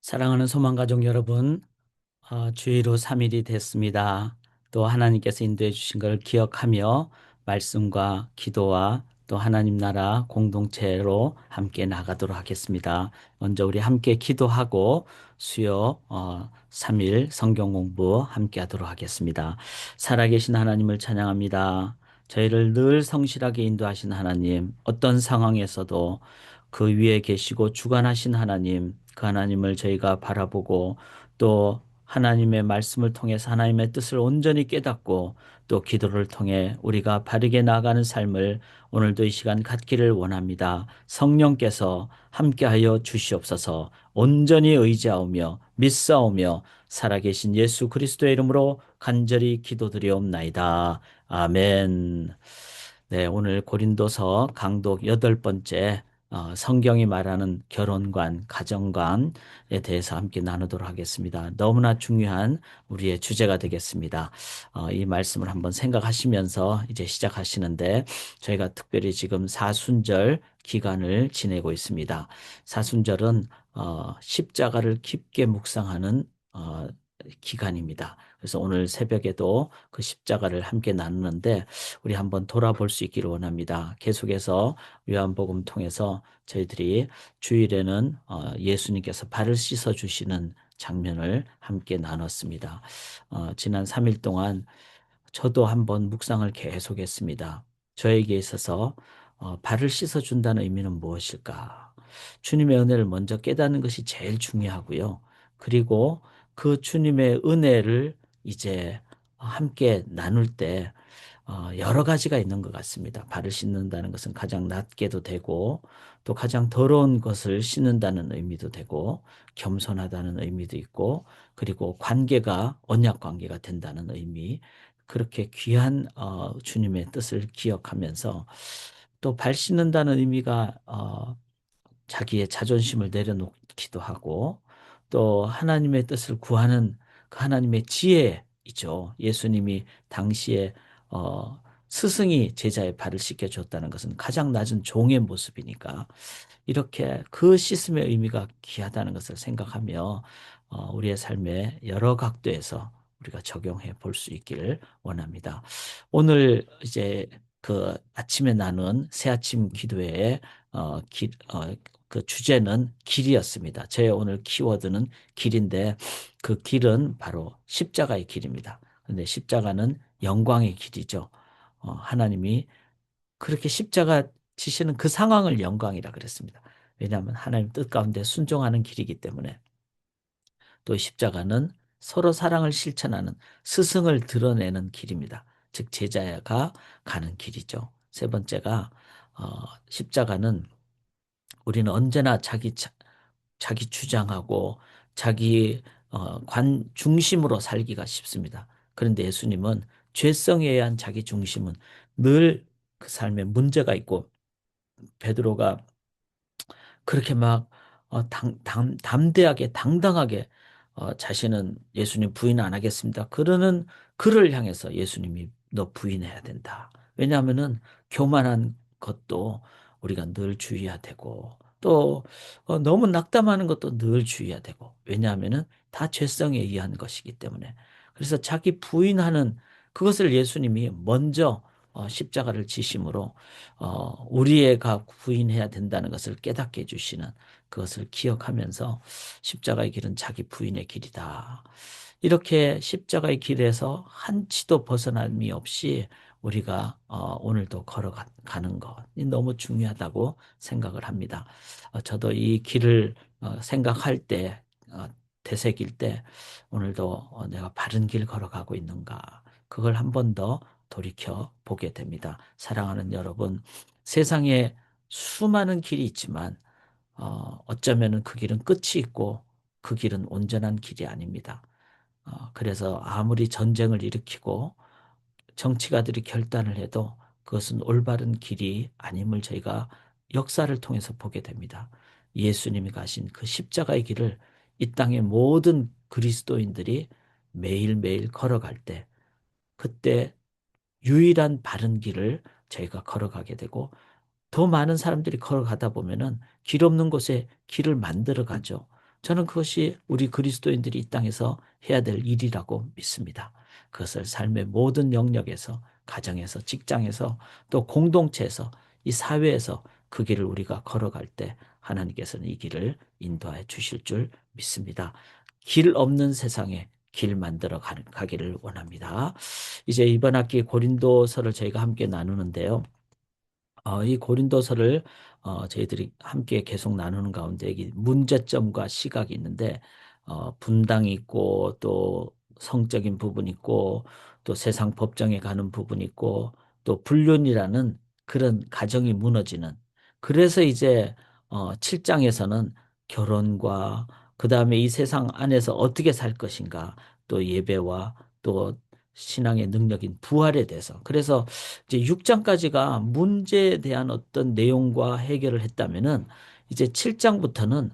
사랑하는 소망가족 여러분, 주의로 3일이 됐습니다. 또 하나님께서 인도해 주신 걸 기억하며 말씀과 기도와 또 하나님 나라 공동체로 함께 나가도록 하겠습니다. 먼저 우리 함께 기도하고 수요 3일 성경 공부 함께 하도록 하겠습니다. 살아계신 하나님을 찬양합니다. 저희를 늘 성실하게 인도하신 하나님, 어떤 상황에서도 그 위에 계시고 주관하신 하나님, 그 하나님을 저희가 바라보고 또 하나님의 말씀을 통해서 하나님의 뜻을 온전히 깨닫고 또 기도를 통해 우리가 바르게 나아가는 삶을 오늘도 이 시간 갖기를 원합니다. 성령께서 함께하여 주시옵소서. 온전히 의지하오며 믿사오며 살아계신 예수 그리스도의 이름으로 간절히 기도드리옵나이다. 아멘. 네, 오늘 고린도서 강독 8번째 성경이 말하는 결혼관, 가정관에 대해서 함께 나누도록 하겠습니다. 너무나 중요한 우리의 주제가 되겠습니다. 이 말씀을 한번 생각하시면서 이제 시작하시는데 저희가 특별히 지금 사순절 기간을 지내고 있습니다. 사순절은 십자가를 깊게 묵상하는 기간입니다. 그래서 오늘 새벽에도 그 십자가를 함께 나누는데 우리 한번 돌아볼 수 있기를 원합니다. 계속해서 요한복음 통해서 저희들이 주일에는 예수님께서 발을 씻어 주시는 장면을 함께 나눴습니다. 지난 3일 동안 저도 한번 묵상을 계속했습니다. 저에게 있어서 발을 씻어 준다는 의미는 무엇일까? 주님의 은혜를 먼저 깨닫는 것이 제일 중요하고요. 그리고 그 주님의 은혜를 이제 함께 나눌 때 여러 가지가 있는 것 같습니다. 발을 씻는다는 것은 가장 낮게도 되고 또 가장 더러운 것을 씻는다는 의미도 되고 겸손하다는 의미도 있고 그리고 관계가 언약 관계가 된다는 의미 그렇게 귀한 주님의 뜻을 기억하면서 또 발 씻는다는 의미가 자기의 자존심을 내려놓기도 하고 또 하나님의 뜻을 구하는 그 하나님의 지혜이죠. 예수님이 당시에 스승이 제자의 발을 씻겨줬다는 것은 가장 낮은 종의 모습이니까 이렇게 그 씻음의 의미가 귀하다는 것을 생각하며 우리의 삶의 여러 각도에서 우리가 적용해 볼 수 있기를 원합니다. 오늘 이제 그 아침에 나눈 새아침 기도회의 그 주제는 길이었습니다. 제 오늘 키워드는 길인데 그 길은 바로 십자가의 길입니다. 근데 십자가는 영광의 길이죠. 하나님이 그렇게 십자가 지시는 그 상황을 영광이라 그랬습니다. 왜냐하면 하나님 뜻 가운데 순종하는 길이기 때문에 또 십자가는 서로 사랑을 실천하는 스승을 드러내는 길입니다. 즉 제자가 가는 길이죠. 세 번째가 십자가는 우리는 언제나 자기 주장하고 자기 관 중심으로 살기가 쉽습니다. 그런데 예수님은 죄성에 의한 자기 중심은 늘 그 삶에 문제가 있고 베드로가 그렇게 막 담대하게 당당하게 자신은 예수님 부인 안 하겠습니다. 그러는 그를 향해서 예수님이 너 부인해야 된다. 왜냐하면은 교만한 것도 우리가 늘 주의해야 되고 또 너무 낙담하는 것도 늘 주의해야 되고 왜냐하면은 다 죄성에 의한 것이기 때문에 그래서 자기 부인하는 그것을 예수님이 먼저 십자가를 지심으로 우리가 부인해야 된다는 것을 깨닫게 해주시는 그것을 기억하면서 십자가의 길은 자기 부인의 길이다. 이렇게 십자가의 길에서 한치도 벗어남이 없이 우리가 오늘도 걸어가는 것이 너무 중요하다고 생각을 합니다. 저도 이 길을 생각할 때 되새길 때 오늘도 내가 바른 길 걸어가고 있는가 그걸 한 번 더 돌이켜 보게 됩니다. 사랑하는 여러분, 세상에 수많은 길이 있지만 어쩌면은 그 길은 끝이 있고 그 길은 온전한 길이 아닙니다. 그래서 아무리 전쟁을 일으키고 정치가들이 결단을 해도 그것은 올바른 길이 아님을 저희가 역사를 통해서 보게 됩니다. 예수님이 가신 그 십자가의 길을 이 땅의 모든 그리스도인들이 매일매일 걸어갈 때 그때 유일한 바른 길을 저희가 걸어가게 되고 더 많은 사람들이 걸어가다 보면은 길 없는 곳에 길을 만들어 가죠. 저는 그것이 우리 그리스도인들이 이 땅에서 해야 될 일이라고 믿습니다. 그것을 삶의 모든 영역에서, 가정에서, 직장에서, 또 공동체에서, 이 사회에서 그 길을 우리가 걸어갈 때 하나님께서는 이 길을 인도해 주실 줄 믿습니다. 길 없는 세상에 길 만들어 가기를 원합니다. 이제 이번 학기 고린도서를 저희가 함께 나누는데요. 이 고린도서를 저희들이 함께 계속 나누는 가운데 이 문제점과 시각이 있는데 분당이 있고 또 성적인 부분이 있고 또 세상 법정에 가는 부분이 있고 또 불륜이라는 그런 가정이 무너지는 그래서 이제 7장에서는 결혼과 그다음에 이 세상 안에서 어떻게 살 것인가 또 예배와 또 신앙의 능력인 부활에 대해서 그래서 이제 6장까지가 문제에 대한 어떤 내용과 해결을 했다면은 이제 7장부터는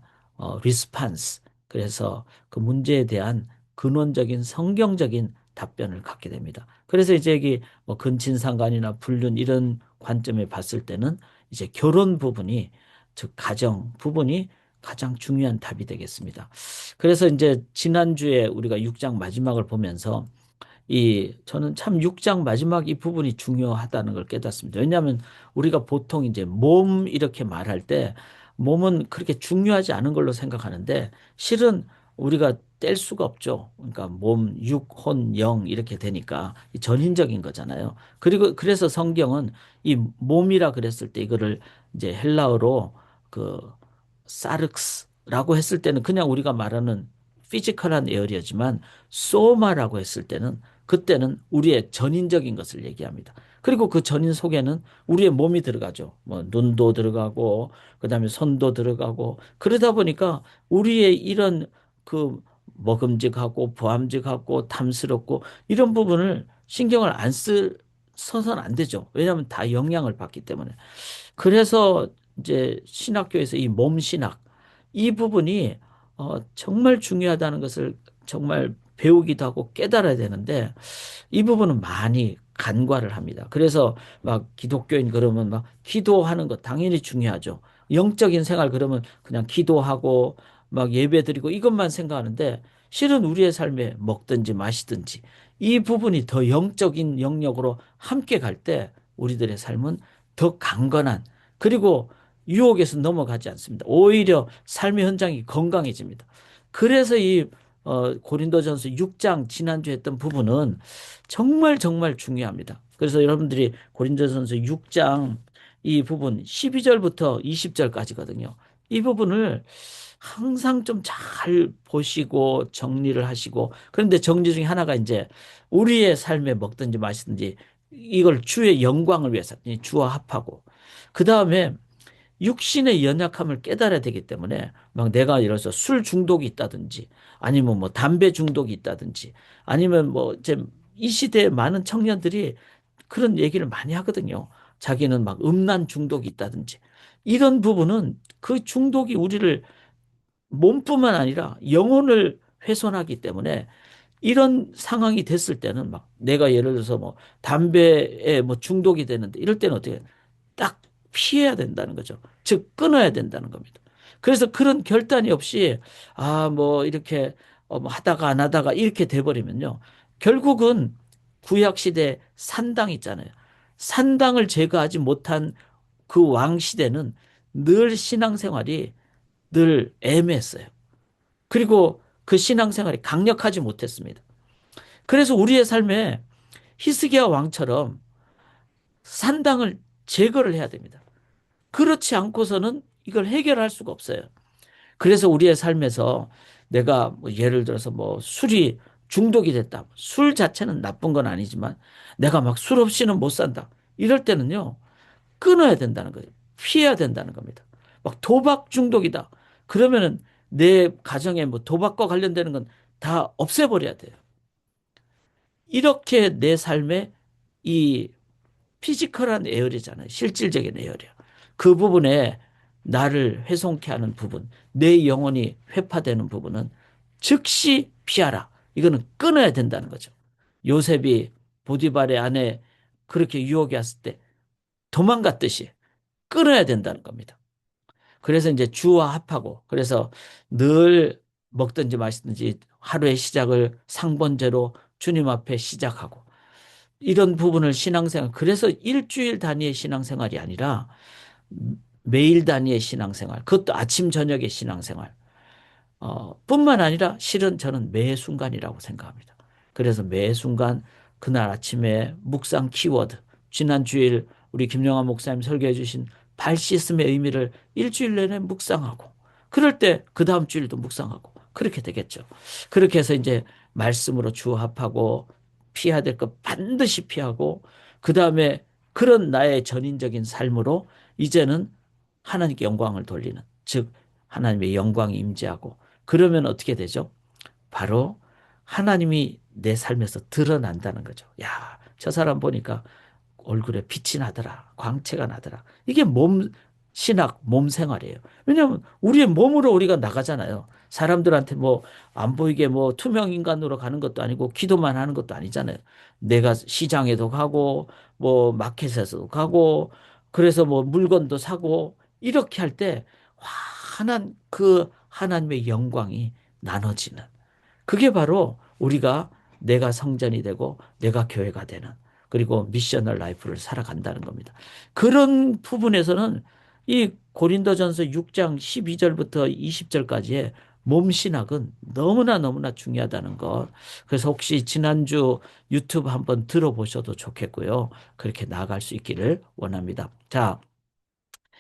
리스판스 그래서 그 문제에 대한 근원적인 성경적인 답변을 갖게 됩니다. 그래서 이제 여기 뭐 근친상간이나 불륜 이런 관점에 봤을 때는 이제 결혼 부분이 즉 가정 부분이 가장 중요한 답이 되겠습니다. 그래서 이제 지난주에 우리가 6장 마지막을 보면서 저는 참 6장 마지막 이 부분이 중요하다는 걸 깨닫습니다. 왜냐하면 우리가 보통 이제 몸 이렇게 말할 때 몸은 그렇게 중요하지 않은 걸로 생각하는데 실은 우리가 뗄 수가 없죠. 그러니까 몸, 육, 혼, 영 이렇게 되니까 이 전인적인 거잖아요. 그리고 그래서 성경은 이 몸이라 그랬을 때 이거를 이제 헬라어로 그 사르크스라고 했을 때는 그냥 우리가 말하는 피지컬한 에어리어지만 소마라고 했을 때는 그때는 우리의 전인적인 것을 얘기합니다. 그리고 그 전인 속에는 우리의 몸이 들어가죠. 뭐 눈도 들어가고 그다음에 손도 들어가고 그러다 보니까 우리의 이런 그 먹음직하고 보암직하고 탐스럽고 이런 부분을 신경을 안 써서는 안 되죠. 왜냐하면 다 영향을 받기 때문에. 그래서 이제 신학교에서 이 몸신학 이 부분이 정말 중요하다는 것을 정말 배우기도 하고 깨달아야 되는데 이 부분은 많이 간과를 합니다. 그래서 막 기독교인 그러면 막 기도하는 것 당연히 중요하죠. 영적인 생활 그러면 그냥 기도하고 막 예배 드리고 이것만 생각하는데 실은 우리의 삶에 먹든지 마시든지 이 부분이 더 영적인 영역으로 함께 갈 때 우리들의 삶은 더 강건한 그리고 유혹에서 넘어가지 않습니다. 오히려 삶의 현장이 건강해집니다. 그래서 이 고린도전서 6장 지난주에 했던 부분은 정말 정말 중요합니다. 그래서 여러분들이 고린도전서 6장 이 부분 12절부터 20절까지거든요. 이 부분을 항상 좀 잘 보시고 정리를 하시고 그런데 정리 중에 하나가 이제 우리의 삶에 먹든지 마시든지 이걸 주의 영광을 위해서 주와 합하고 그 다음에 육신의 연약함을 깨달아야 되기 때문에 막 내가 예를 들어서 술 중독이 있다든지 아니면 뭐 담배 중독이 있다든지 아니면 뭐 이제 이 시대에 많은 청년들이 그런 얘기를 많이 하거든요. 자기는 막 음란 중독이 있다든지 이런 부분은 그 중독이 우리를 몸뿐만 아니라 영혼을 훼손하기 때문에 이런 상황이 됐을 때는 막 내가 예를 들어서 뭐 담배에 뭐 중독이 되는데 이럴 때는 어떻게 딱 피해야 된다는 거죠. 즉 끊어야 된다는 겁니다. 그래서 그런 결단이 없이 뭐 이렇게 뭐 하다가 안 하다가 이렇게 돼버리면요. 결국은 구약 시대 산당 있잖아요. 산당을 제거하지 못한 그 왕 시대는 늘 신앙생활이 늘 애매했어요. 그리고 그 신앙생활이 강력하지 못했습니다. 그래서 우리의 삶에 히스기야 왕처럼 산당을 제거를 해야 됩니다. 그렇지 않고서는 이걸 해결할 수가 없어요. 그래서 우리의 삶에서 내가 뭐 예를 들어서 뭐 술이 중독이 됐다. 술 자체는 나쁜 건 아니지만 내가 막 술 없이는 못 산다. 이럴 때는요, 끊어야 된다는 거예요. 피해야 된다는 겁니다. 막 도박 중독이다. 그러면은 내 가정에 뭐 도박과 관련되는 건 다 없애버려야 돼요. 이렇게 내 삶에 이 피지컬한 에어리잖아요. 실질적인 에어리야. 그 부분에 나를 훼손케 하는 부분, 내 영혼이 회파되는 부분은 즉시 피하라. 이거는 끊어야 된다는 거죠. 요셉이 보디발의 아내 그렇게 유혹이 왔을 때 도망갔듯이 끊어야 된다는 겁니다. 그래서 이제 주와 합하고 그래서 늘 먹든지 마시든지 하루의 시작을 상번제로 주님 앞에 시작하고 이런 부분을 신앙생활 그래서 일주일 단위의 신앙생활이 아니라 매일 단위의 신앙생활 그것도 아침 저녁의 신앙생활 뿐만 아니라 실은 저는 매 순간이라고 생각합니다. 그래서 매 순간 그날 아침에 묵상 키워드, 지난 주일 우리 김영환 목사님 설교해 주신 발 씻음의 의미를 일주일 내내 묵상하고 그럴 때 그 다음 주일도 묵상하고 그렇게 되겠죠. 그렇게 해서 이제 말씀으로 주합하고 피해야 될 것 반드시 피하고 그 다음에 그런 나의 전인적인 삶으로 이제는 하나님께 영광을 돌리는 즉 하나님의 영광이 임재하고 그러면 어떻게 되죠? 바로 하나님이 내 삶에서 드러난다는 거죠. 야, 저 사람 보니까 얼굴에 빛이 나더라. 광채가 나더라. 이게 신학, 몸 생활이에요. 왜냐하면 우리의 몸으로 우리가 나가잖아요. 사람들한테 뭐 안 보이게 뭐 투명 인간으로 가는 것도 아니고 기도만 하는 것도 아니잖아요. 내가 시장에도 가고 뭐 마켓에서도 가고 그래서 뭐 물건도 사고 이렇게 할 때 환한 그 하나님의 영광이 나눠지는 그게 바로 우리가 내가 성전이 되고 내가 교회가 되는 그리고 미셔널 라이프를 살아간다는 겁니다. 그런 부분에서는 이 고린도전서 6장 12절부터 20절까지의 몸신학은 너무나 너무나 중요하다는 것. 그래서 혹시 지난주 유튜브 한번 들어보셔도 좋겠고요. 그렇게 나아갈 수 있기를 원합니다. 자,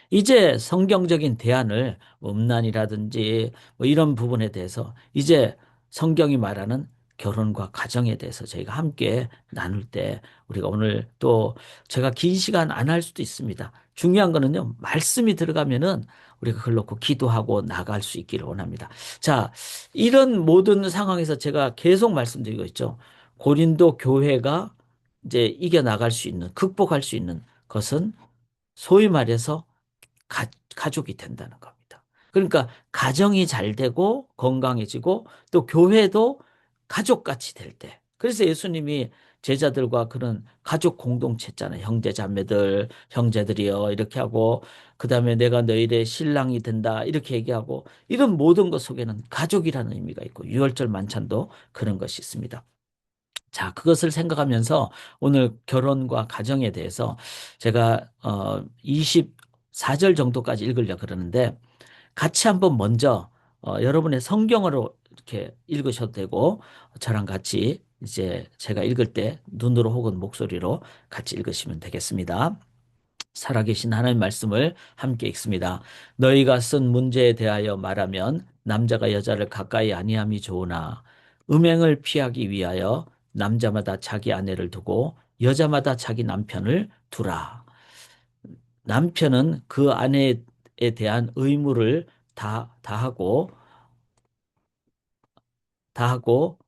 이제 성경적인 대안을 뭐 음란이라든지 뭐 이런 부분에 대해서 이제 성경이 말하는 결혼과 가정에 대해서 저희가 함께 나눌 때 우리가 오늘 또 제가 긴 시간 안 할 수도 있습니다. 중요한 거는요, 말씀이 들어가면은 우리가 그걸 놓고 기도하고 나갈 수 있기를 원합니다. 자, 이런 모든 상황에서 제가 계속 말씀드리고 있죠. 고린도 교회가 이제 이겨나갈 수 있는, 극복할 수 있는 것은 소위 말해서 가족이 된다는 겁니다. 그러니까 가정이 잘 되고 건강해지고 또 교회도 가족같이 될 때. 그래서 예수님이 제자들과 그런 가족 공동체 있잖아요. 형제 자매들, 형제들이여 이렇게 하고 그다음에 내가 너희의 신랑이 된다 이렇게 얘기하고 이런 모든 것 속에는 가족이라는 의미가 있고 유월절 만찬도 그런 것이 있습니다. 자, 그것을 생각하면서 오늘 결혼과 가정에 대해서 제가 24절 정도까지 읽으려고 그러는데 같이 한번 먼저 여러분의 성경으로 이렇게 읽으셔도 되고 저랑 같이 이제 제가 읽을 때 눈으로 혹은 목소리로 같이 읽으시면 되겠습니다. 살아계신 하나님 말씀을 함께 읽습니다. 너희가 쓴 문제에 대하여 말하면 남자가 여자를 가까이 아니함이 좋으나 음행을 피하기 위하여 남자마다 자기 아내를 두고 여자마다 자기 남편을 두라. 남편은 그 아내에 대한 의무를 다하고 다하고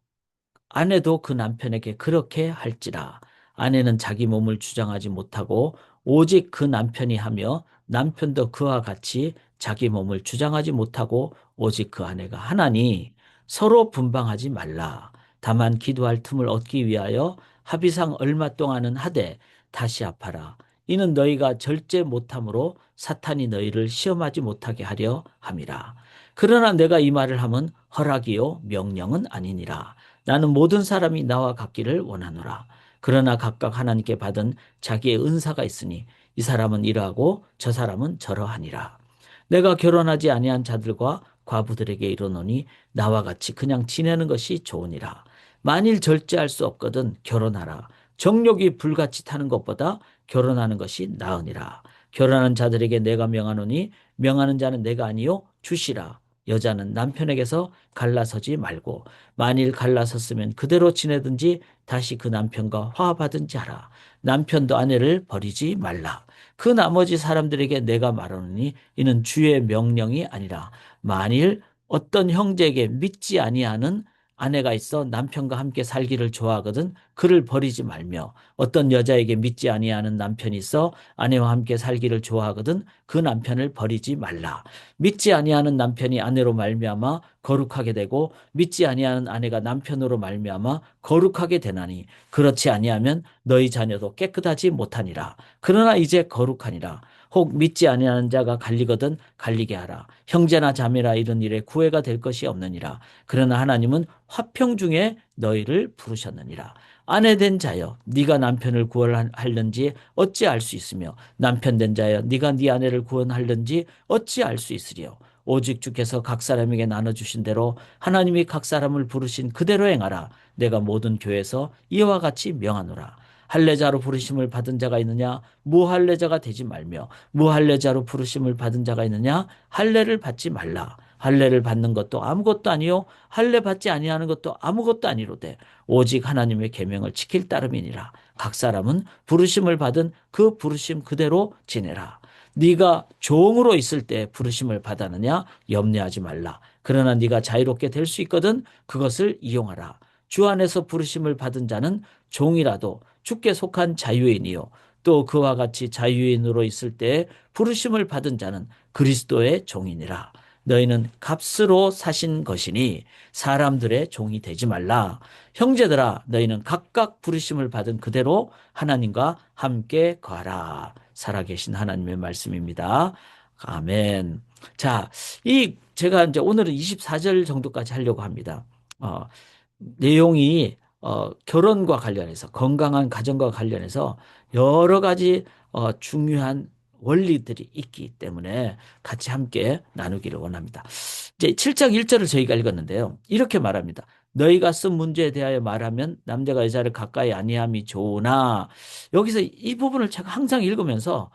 아내도 그 남편에게 그렇게 할지라. 아내는 자기 몸을 주장하지 못하고 오직 그 남편이 하며 남편도 그와 같이 자기 몸을 주장하지 못하고 오직 그 아내가 하나니 서로 분방하지 말라. 다만 기도할 틈을 얻기 위하여 합의상 얼마 동안은 하되 다시 합하라. 이는 너희가 절제 못함으로 사탄이 너희를 시험하지 못하게 하려 함이라. 그러나 내가 이 말을 하면 허락이요 명령은 아니니라. 나는 모든 사람이 나와 같기를 원하노라. 그러나 각각 하나님께 받은 자기의 은사가 있으니 이 사람은 이러하고 저 사람은 저러하니라. 내가 결혼하지 아니한 자들과 과부들에게 이르노니 나와 같이 그냥 지내는 것이 좋으니라. 만일 절제할 수 없거든 결혼하라. 정욕이 불같이 타는 것보다 결혼하는 것이 나으니라. 결혼하는 자들에게 내가 명하노니 명하는 자는 내가 아니요 주시라. 여자는 남편에게서 갈라서지 말고 만일 갈라섰으면 그대로 지내든지 다시 그 남편과 화합하든지 하라. 남편도 아내를 버리지 말라. 그 나머지 사람들에게 내가 말하노니 이는 주의 명령이 아니라 만일 어떤 형제에게 믿지 아니하는 아내가 있어 남편과 함께 살기를 좋아하거든 그를 버리지 말며 어떤 여자에게 믿지 아니하는 남편이 있어 아내와 함께 살기를 좋아하거든 그 남편을 버리지 말라. 믿지 아니하는 남편이 아내로 말미암아 거룩하게 되고 믿지 아니하는 아내가 남편으로 말미암아 거룩하게 되나니 그렇지 아니하면 너희 자녀도 깨끗하지 못하니라. 그러나 이제 거룩하니라. 혹 믿지 아니하는 자가 갈리거든 갈리게 하라. 형제나 자매라 이런 일에 구애가 될 것이 없느니라. 그러나 하나님은 화평 중에 너희를 부르셨느니라. 아내 된 자여 네가 남편을 구원하려는지 어찌 알 수 있으며 남편 된 자여 네가 네 아내를 구원하려는지 어찌 알 수 있으리요. 오직 주께서 각 사람에게 나눠주신 대로 하나님이 각 사람을 부르신 그대로 행하라. 내가 모든 교회에서 이와 같이 명하노라. 할례자로 부르심을 받은 자가 있느냐 무할례자가 되지 말며 무할례자로 부르심을 받은 자가 있느냐 할례를 받지 말라. 할례를 받는 것도 아무것도 아니요 할례 받지 아니하는 것도 아무것도 아니로되 오직 하나님의 계명을 지킬 따름이니라. 각 사람은 부르심을 받은 그 부르심 그대로 지내라. 네가 종으로 있을 때 부르심을 받았느냐 염려하지 말라. 그러나 네가 자유롭게 될 수 있거든 그것을 이용하라. 주 안에서 부르심을 받은 자는 종이라도 주께 속한 자유인이요 또 그와 같이 자유인으로 있을 때 부르심을 받은 자는 그리스도의 종이니라. 너희는 값으로 사신 것이니 사람들의 종이 되지 말라. 형제들아 너희는 각각 부르심을 받은 그대로 하나님과 함께 거하라. 살아계신 하나님의 말씀입니다. 아멘. 자, 이 제가 이제 오늘은 24절 정도까지 하려고 합니다. 내용이 결혼과 관련해서 건강한 가정과 관련해서 여러 가지 중요한 원리들이 있기 때문에 같이 함께 나누기를 원합니다. 이제 7장 1절을 저희가 읽었는데요. 이렇게 말합니다. 너희가 쓴 문제에 대하여 말하면 남자가 여자를 가까이 아니함이 좋으나 여기서 이 부분을 제가 항상 읽으면서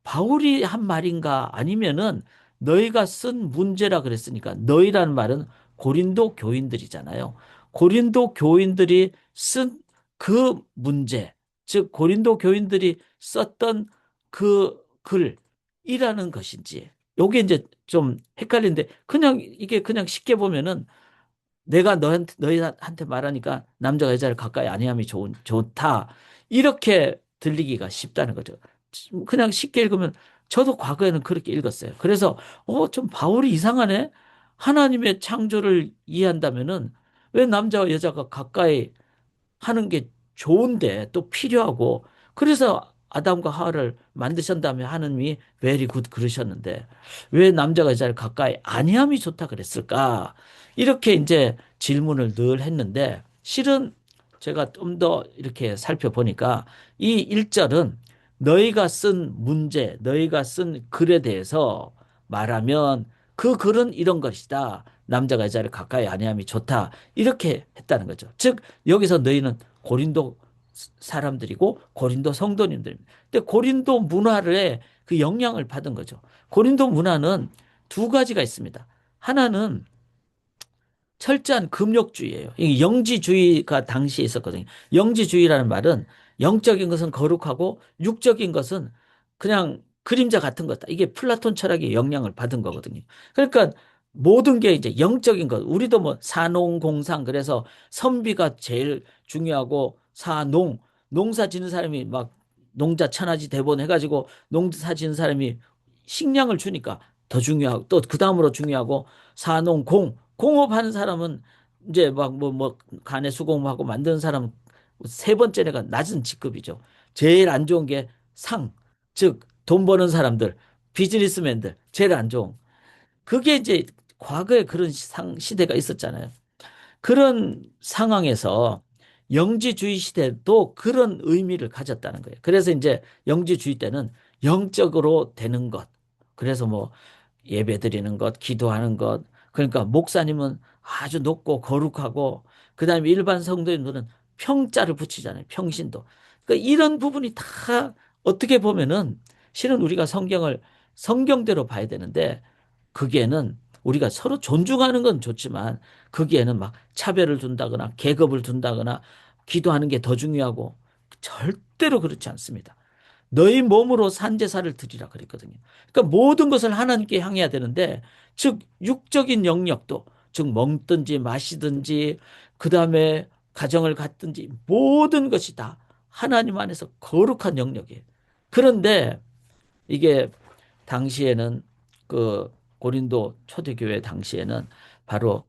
바울이 한 말인가 아니면은 너희가 쓴 문제라 그랬으니까 너희라는 말은 고린도 교인들이잖아요. 고린도 교인들이 쓴 그 문제, 즉 고린도 교인들이 썼던 그 글이라는 것인지 요게 이제 좀 헷갈리는데 그냥 이게 그냥 쉽게 보면은 내가 너희한테 말하니까 남자가 여자를 가까이 아니함이 좋다. 이렇게 들리기가 쉽다는 거죠. 그냥 쉽게 읽으면 저도 과거에는 그렇게 읽었어요. 그래서 좀 바울이 이상하네. 하나님의 창조를 이해한다면은 왜 남자와 여자가 가까이 하는 게 좋은데 또 필요하고 그래서 아담과 하와를 만드신 다음에 하느님이 very good 그러셨는데 왜 남자가 여자를 가까이 아니함이 좋다 그랬을까? 이렇게 이제 질문을 늘 했는데 실은 제가 좀 더 이렇게 살펴보니까 이 1절은 너희가 쓴 문제, 너희가 쓴 글에 대해서 말하면 그 글은 이런 것이다. 남자가 여자를 가까이 아니함이 좋다. 이렇게 했다는 거죠. 즉 여기서 너희는 고린도 사람들이고 고린도 성도님들입니다. 근데 고린도 문화를 그 영향을 받은 거죠. 고린도 문화는 두 가지가 있습니다. 하나는 철저한 금욕주의예요. 이 영지주의가 당시에 있었거든요. 영지주의라는 말은 영적인 것은 거룩하고 육적인 것은 그냥 그림자 같은 거다. 이게 플라톤 철학의 영향을 받은 거거든요. 그러니까 모든 게 이제 영적인 것. 우리도 뭐 사농공상 그래서 선비가 제일 중요하고 농사 지는 사람이 막 농자 천하지 대본 해가지고 농사 지는 사람이 식량을 주니까 더 중요하고 또 그 다음으로 중요하고 공업하는 사람은 이제 막 간에 수공업하고 만드는 사람은 세 번째가 낮은 직급이죠. 제일 안 좋은 게 즉 돈 버는 사람들, 비즈니스맨들 제일 안 좋은. 그게 이제 과거에 그런 시대가 있었잖아요. 그런 상황에서 영지주의 시대도 그런 의미를 가졌다는 거예요. 그래서 이제 영지주의 때는 영적으로 되는 것. 그래서 뭐 예배 드리는 것, 기도하는 것. 그러니까 목사님은 아주 높고 거룩하고 그다음에 일반 성도님들은 평자를 붙이잖아요. 평신도. 그러니까 이런 부분이 다 어떻게 보면은 실은 우리가 성경을 성경대로 봐야 되는데 거기에는 우리가 서로 존중하는 건 좋지만 거기에는 막 차별을 둔다거나 계급을 둔다거나 기도하는 게 더 중요하고 절대로 그렇지 않습니다. 너희 몸으로 산 제사를 드리라 그랬거든요. 그러니까 모든 것을 하나님께 향해야 되는데 즉 육적인 영역도 즉 먹든지 마시든지 그다음에 가정을 갖든지 모든 것이 다 하나님 안에서 거룩한 영역이에요. 그런데 이게 당시에는 그 고린도 초대교회 당시에는 바로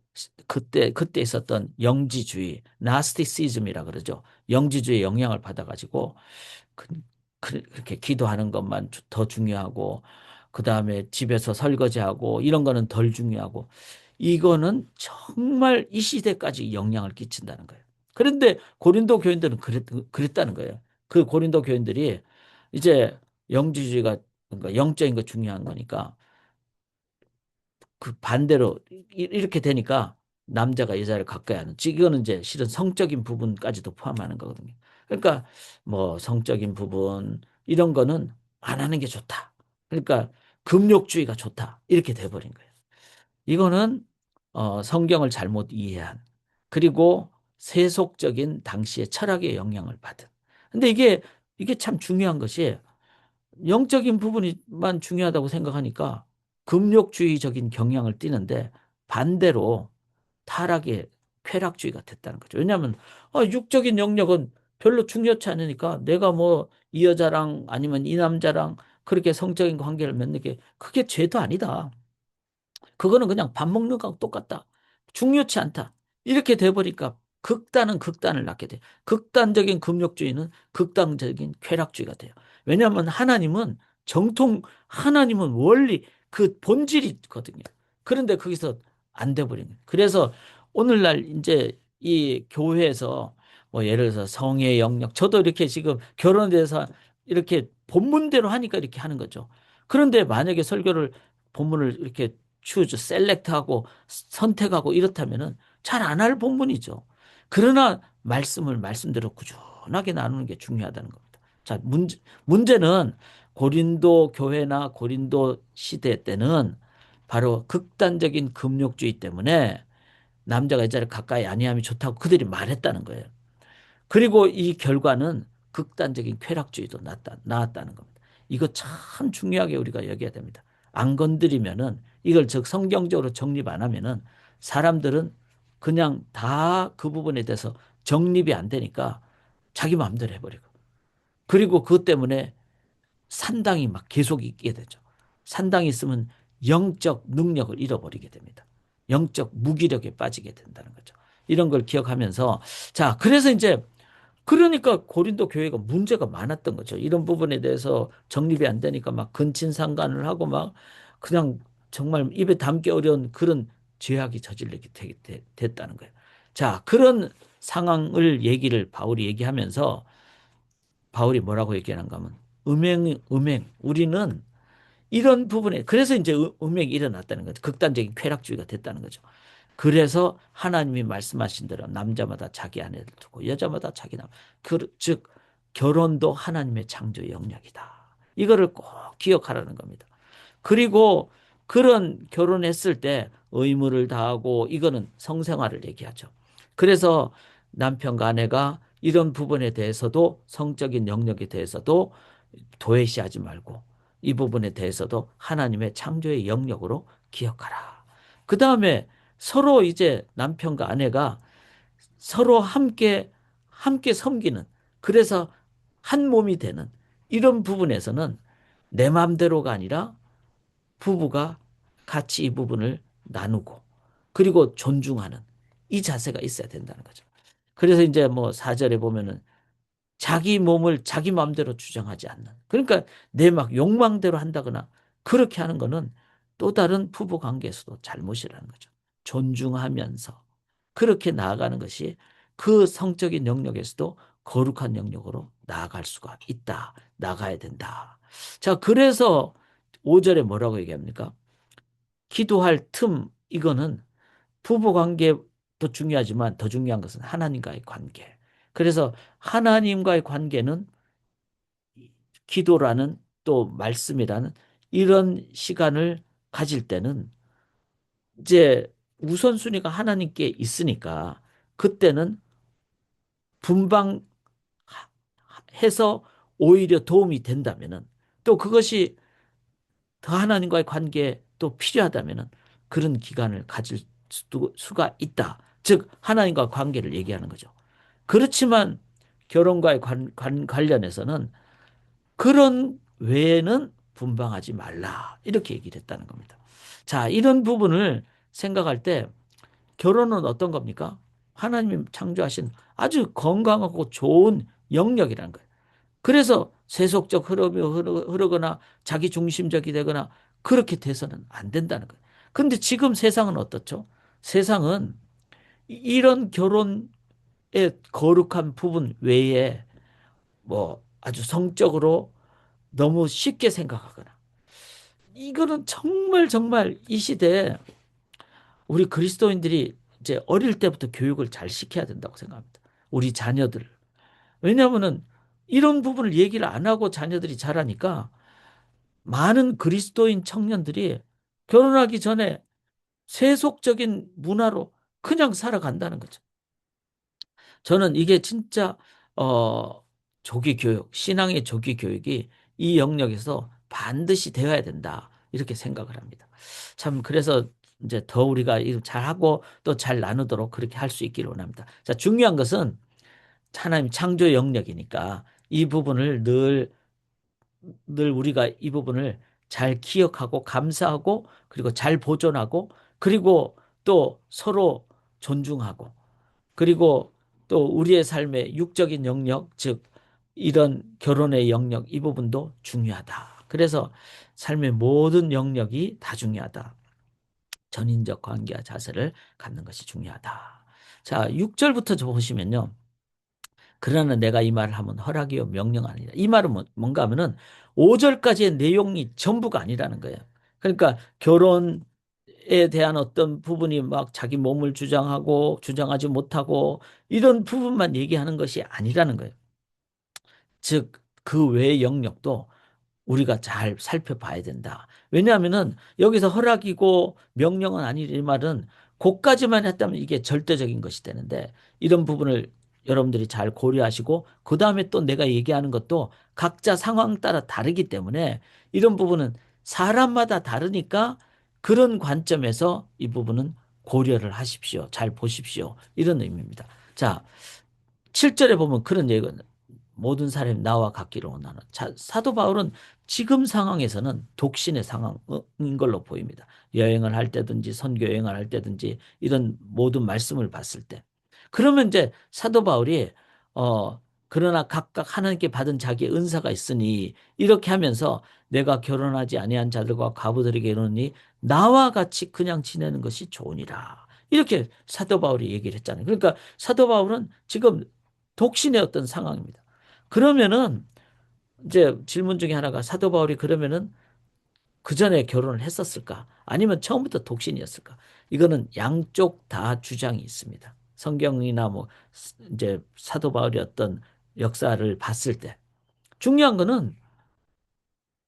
그때 있었던 영지주의, 나스티시즘이라 그러죠. 영지주의 영향을 받아가지고 그렇게 기도하는 것만 더 중요하고, 그 다음에 집에서 설거지하고 이런 거는 덜 중요하고, 이거는 정말 이 시대까지 영향을 끼친다는 거예요. 그런데 고린도 교인들은 그랬다는 거예요. 그 고린도 교인들이 이제 영지주의가, 그러니까 영적인 거 중요한 거니까, 그 반대로 이렇게 되니까 남자가 여자를 가까이 하는, 이거는 이제 실은 성적인 부분까지도 포함하는 거거든요. 그러니까 뭐 성적인 부분 이런 거는 안 하는 게 좋다. 그러니까 금욕주의가 좋다. 이렇게 돼버린 거예요. 이거는 성경을 잘못 이해한, 그리고 세속적인 당시의 철학의 영향을 받은. 근데 이게 참 중요한 것이, 영적인 부분만 중요하다고 생각하니까 금욕주의적인 경향을 띠는데, 반대로 타락의 쾌락주의가 됐다는 거죠. 왜냐하면 육적인 영역은 별로 중요치 않으니까, 내가 뭐 이 여자랑 아니면 이 남자랑 그렇게 성적인 관계를 맺는 게 그게 죄도 아니다. 그거는 그냥 밥 먹는 거하고 똑같다. 중요치 않다. 이렇게 돼버리니까 극단은 극단을 낳게 돼. 극단적인 금욕주의는 극단적인 쾌락주의가 돼요. 왜냐하면 하나님은 원리, 그 본질이 있거든요. 그런데 거기서 안 돼버린 거예요. 그래서 오늘날 이제 이 교회에서 뭐 예를 들어서 성의 영역, 저도 이렇게 지금 결혼에 대해서 이렇게 본문대로 하니까 이렇게 하는 거죠. 그런데 만약에 설교를, 본문을 이렇게 셀렉트하고 선택하고 이렇다면은 잘 안 할 본문이죠. 그러나 말씀을 말씀대로 꾸준하게 나누는 게 중요하다는 겁니다. 자, 문제는 고린도 교회나 고린도 시대 때는 바로 극단적인 금욕주의 때문에 남자가 여자를 가까이 아니함이 좋다고 그들이 말했다는 거예요. 그리고 이 결과는 극단적인 쾌락주의도 나왔다는 겁니다. 이거 참 중요하게 우리가 여겨야 됩니다. 안 건드리면은, 이걸 즉 성경적으로 정립 안 하면은 사람들은 그냥 다 그 부분에 대해서 정립이 안 되니까 자기 마음대로 해버리고, 그리고 그것 때문에 산당이 막 계속 있게 되죠. 산당이 있으면 영적 능력을 잃어버리게 됩니다. 영적 무기력에 빠지게 된다는 거죠. 이런 걸 기억하면서, 자, 그래서 이제, 그러니까 고린도 교회가 문제가 많았던 거죠. 이런 부분에 대해서 정립이 안 되니까 막 근친상간을 하고 막 그냥 정말 입에 담기 어려운 그런 죄악이 저질리게 됐다는 거예요. 자, 그런 상황을 바울이 얘기하면서, 바울이 뭐라고 얘기하는가 하면, 음행. 우리는 이런 부분에, 그래서 이제 음행이 일어났다는 거죠. 극단적인 쾌락주의가 됐다는 거죠. 그래서 하나님이 말씀하신 대로 남자마다 자기 아내를 두고 여자마다 자기 남, 즉 결혼도 하나님의 창조 영역이다. 이거를 꼭 기억하라는 겁니다. 그리고 그런 결혼했을 때 의무를 다하고, 이거는 성생활을 얘기하죠. 그래서 남편과 아내가 이런 부분에 대해서도, 성적인 영역에 대해서도 도외시하지 말고, 이 부분에 대해서도 하나님의 창조의 영역으로 기억하라. 그 다음에 서로 이제 남편과 아내가 서로 함께 섬기는, 그래서 한 몸이 되는 이런 부분에서는 내 마음대로가 아니라 부부가 같이 이 부분을 나누고, 그리고 존중하는 이 자세가 있어야 된다는 거죠. 그래서 이제 뭐 4절에 보면은 자기 몸을 자기 마음대로 주장하지 않는. 그러니까 내 막 욕망대로 한다거나 그렇게 하는 거는 또 다른 부부 관계에서도 잘못이라는 거죠. 존중하면서 그렇게 나아가는 것이 그 성적인 영역에서도 거룩한 영역으로 나아갈 수가 있다. 나가야 된다. 자, 그래서 5절에 뭐라고 얘기합니까? 기도할 틈, 이거는 부부 관계도 중요하지만 더 중요한 것은 하나님과의 관계. 그래서 하나님과의 관계는 기도라는, 또 말씀이라는 이런 시간을 가질 때는 이제 우선순위가 하나님께 있으니까, 그때는 분방해서 오히려 도움이 된다면은, 또 그것이 더 하나님과의 관계에 또 필요하다면은 그런 기간을 가질 수가 있다. 즉 하나님과 관계를 얘기하는 거죠. 그렇지만 결혼과의 관련해서는 그런 외에는 분방하지 말라. 이렇게 얘기를 했다는 겁니다. 자, 이런 부분을 생각할 때 결혼은 어떤 겁니까? 하나님이 창조하신 아주 건강하고 좋은 영역이라는 거예요. 그래서 세속적 흐름이 흐르거나 자기 중심적이 되거나 그렇게 돼서는 안 된다는 거예요. 그런데 지금 세상은 어떻죠? 세상은 이런 결혼의 거룩한 부분 외에 뭐 아주 성적으로 너무 쉽게 생각하거나 이거는 정말 정말 이 시대에 우리 그리스도인들이 이제 어릴 때부터 교육을 잘 시켜야 된다고 생각합니다. 우리 자녀들. 왜냐하면은 이런 부분을 얘기를 안 하고 자녀들이 자라니까 많은 그리스도인 청년들이 결혼하기 전에 세속적인 문화로 그냥 살아간다는 거죠. 저는 이게 진짜 조기 교육, 신앙의 조기 교육이 이 영역에서 반드시 되어야 된다. 이렇게 생각을 합니다. 참 그래서 이제 더 우리가 이걸 잘하고 또 잘 나누도록 그렇게 할 수 있기를 원합니다. 자, 중요한 것은 하나님 창조 영역이니까 이 부분을 늘 우리가 이 부분을 잘 기억하고 감사하고 그리고 잘 보존하고 그리고 또 서로 존중하고 그리고 또 우리의 삶의 육적인 영역, 즉 이런 결혼의 영역 이 부분도 중요하다. 그래서 삶의 모든 영역이 다 중요하다. 전인적 관계와 자세를 갖는 것이 중요하다. 자, 6절부터 보시면요. 그러나 내가 이 말을 하면 허락이요 명령 아니라. 이 말은 뭔가 하면은 5절까지의 내용이 전부가 아니라는 거예요. 그러니까 결혼에 대한 어떤 부분이 막 자기 몸을 주장하고 주장하지 못하고 이런 부분만 얘기하는 것이 아니라는 거예요. 즉, 그 외의 영역도 우리가 잘 살펴봐야 된다. 왜냐하면은 여기서 허락이고 명령은 아니라 이 말은 고까지만 했다면 이게 절대적인 것이 되는데 이런 부분을 여러분들이 잘 고려하시고 그 다음에 또 내가 얘기하는 것도 각자 상황 따라 다르기 때문에 이런 부분은 사람마다 다르니까 그런 관점에서 이 부분은 고려를 하십시오. 잘 보십시오. 이런 의미입니다. 자, 7절에 보면 그런 얘기가 모든 사람이 나와 같기를 원하는. 자, 사도 바울은 지금 상황에서는 독신의 상황인 걸로 보입니다. 여행을 할 때든지 선교 여행을 할 때든지 이런 모든 말씀을 봤을 때. 그러면 이제 사도 바울이 그러나 각각 하나님께 받은 자기의 은사가 있으니 이렇게 하면서 내가 결혼하지 아니한 자들과 과부들에게 이르노니 나와 같이 그냥 지내는 것이 좋으니라. 이렇게 사도 바울이 얘기를 했잖아요. 그러니까 사도 바울은 지금 독신의 어떤 상황입니다. 그러면은 이제 질문 중에 하나가 사도 바울이 그러면은 그 전에 결혼을 했었을까? 아니면 처음부터 독신이었을까? 이거는 양쪽 다 주장이 있습니다. 성경이나 뭐 이제 사도 바울의 어떤 역사를 봤을 때 중요한 거는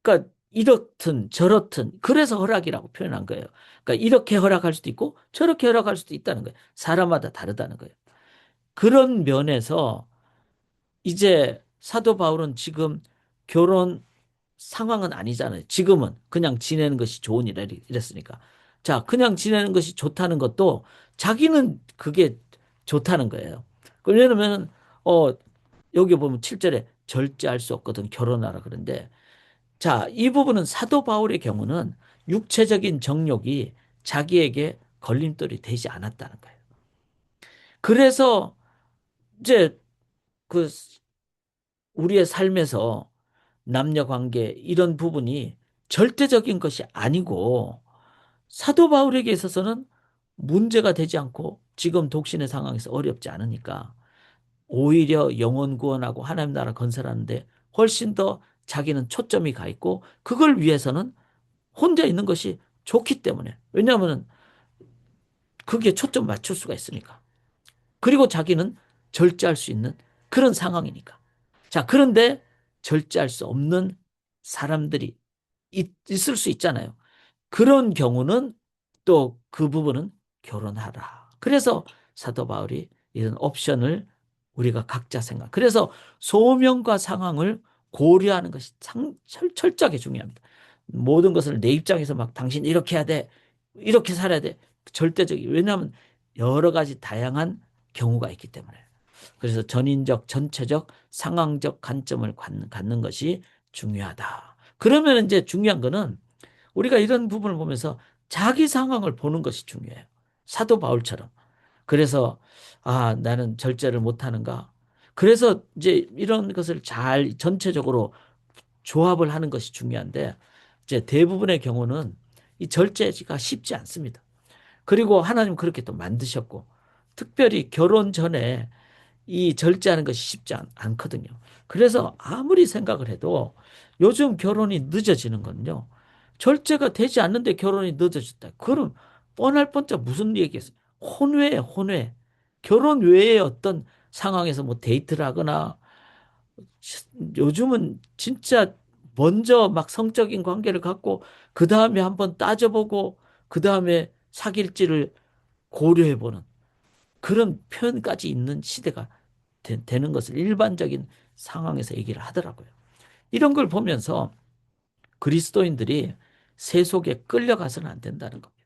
그러니까 이렇든 저렇든 그래서 허락이라고 표현한 거예요. 그러니까 이렇게 허락할 수도 있고 저렇게 허락할 수도 있다는 거예요. 사람마다 다르다는 거예요. 그런 면에서 이제 사도 바울은 지금 결혼 상황은 아니잖아요. 지금은 그냥 지내는 것이 좋은 일 이랬으니까. 자, 그냥 지내는 것이 좋다는 것도 자기는 그게 좋다는 거예요. 왜냐면 여기 보면 7절에 절제할 수 없거든 결혼하라 그런데 자, 이 부분은 사도 바울의 경우는 육체적인 정욕이 자기에게 걸림돌이 되지 않았다는 거예요. 그래서 이제 그 우리의 삶에서 남녀 관계 이런 부분이 절대적인 것이 아니고 사도 바울에게 있어서는 문제가 되지 않고 지금 독신의 상황에서 어렵지 않으니까 오히려 영혼 구원하고 하나님 나라 건설하는데 훨씬 더 자기는 초점이 가 있고 그걸 위해서는 혼자 있는 것이 좋기 때문에 왜냐하면 그게 초점 맞출 수가 있으니까 그리고 자기는 절제할 수 있는 그런 상황이니까 자 그런데 절제할 수 없는 사람들이 있을 수 있잖아요. 그런 경우는 또 그 부분은 결혼하라. 그래서 사도 바울이 이런 옵션을 우리가 각자 생각. 그래서 소명과 상황을 고려하는 것이 철저하게 중요합니다. 모든 것을 내 입장에서 막 당신 이렇게 해야 돼. 이렇게 살아야 돼. 절대적이. 왜냐하면 여러 가지 다양한 경우가 있기 때문에. 그래서 전인적, 전체적, 상황적 관점을 갖는 것이 중요하다. 그러면 이제 중요한 거는 우리가 이런 부분을 보면서 자기 상황을 보는 것이 중요해요. 사도 바울처럼. 그래서 나는 절제를 못하는가? 그래서 이제 이런 것을 잘 전체적으로 조합을 하는 것이 중요한데 이제 대부분의 경우는 이 절제가 쉽지 않습니다. 그리고 하나님 그렇게 또 만드셨고 특별히 결혼 전에 이 절제하는 것이 쉽지 않거든요. 그래서 아무리 생각을 해도 요즘 결혼이 늦어지는 건요. 절제가 되지 않는데 결혼이 늦어졌다. 그럼 뻔할 뻔짜 무슨 얘기겠어요? 혼외에 혼외. 결혼 외에 어떤 상황에서 뭐 데이트를 하거나 요즘은 진짜 먼저 막 성적인 관계를 갖고 그 다음에 한번 따져보고 그 다음에 사귈지를 고려해보는 그런 표현까지 있는 시대가 되는 것을 일반적인 상황에서 얘기를 하더라고요. 이런 걸 보면서 그리스도인들이 세속에 끌려가서는 안 된다는 겁니다.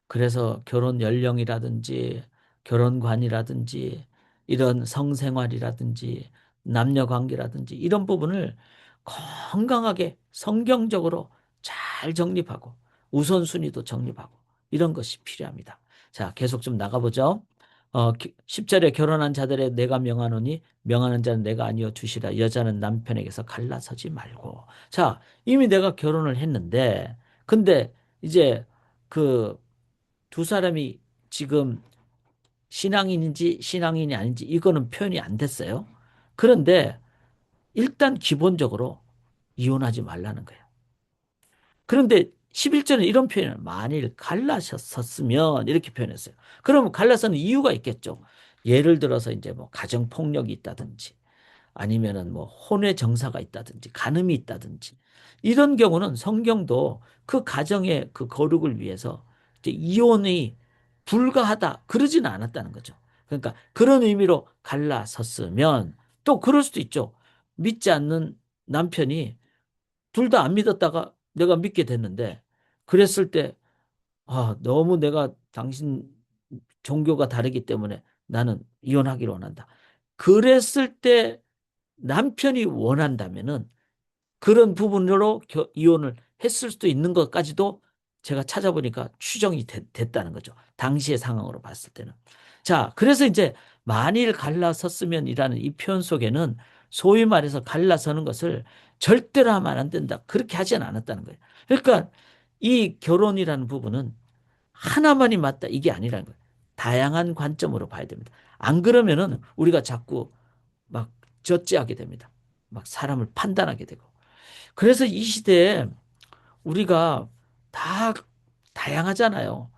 그래서 결혼 연령이라든지 결혼관이라든지 이런 성생활이라든지 남녀 관계라든지 이런 부분을 건강하게 성경적으로 잘 정립하고 우선순위도 정립하고 이런 것이 필요합니다. 자, 계속 좀 나가보죠. 10절에 결혼한 자들의 내가 명하노니 명하는 자는 내가 아니요 주시라. 여자는 남편에게서 갈라서지 말고. 자, 이미 내가 결혼을 했는데 근데 이제 그 두 사람이 지금 신앙인인지 신앙인이 아닌지 이거는 표현이 안 됐어요. 그런데 일단 기본적으로 이혼하지 말라는 거예요. 그런데 11절은 이런 표현을 만일 갈라셨었으면 이렇게 표현했어요. 그러면 갈라서는 이유가 있겠죠. 예를 들어서 이제 뭐 가정폭력이 있다든지 아니면은 뭐 혼외 정사가 있다든지 간음이 있다든지 이런 경우는 성경도 그 가정의 그 거룩을 위해서 이제 이혼이 불가하다 그러지는 않았다는 거죠. 그러니까 그런 의미로 갈라섰으면 또 그럴 수도 있죠. 믿지 않는 남편이 둘 다 안 믿었다가 내가 믿게 됐는데 그랬을 때 너무 내가 당신 종교가 다르기 때문에 나는 이혼하기를 원한다. 그랬을 때 남편이 원한다면은 그런 부분으로 이혼을 했을 수도 있는 것까지도 제가 찾아보니까 추정이 됐다는 거죠. 당시의 상황으로 봤을 때는. 자, 그래서 이제 만일 갈라섰으면이라는 이 표현 속에는 소위 말해서 갈라서는 것을 절대로 하면 안 된다. 그렇게 하지는 않았다는 거예요. 그러니까 이 결혼이라는 부분은 하나만이 맞다. 이게 아니라는 거예요. 다양한 관점으로 봐야 됩니다. 안 그러면은 우리가 자꾸 막 젖지하게 됩니다. 막 사람을 판단하게 되고. 그래서 이 시대에 우리가 다 다양하잖아요.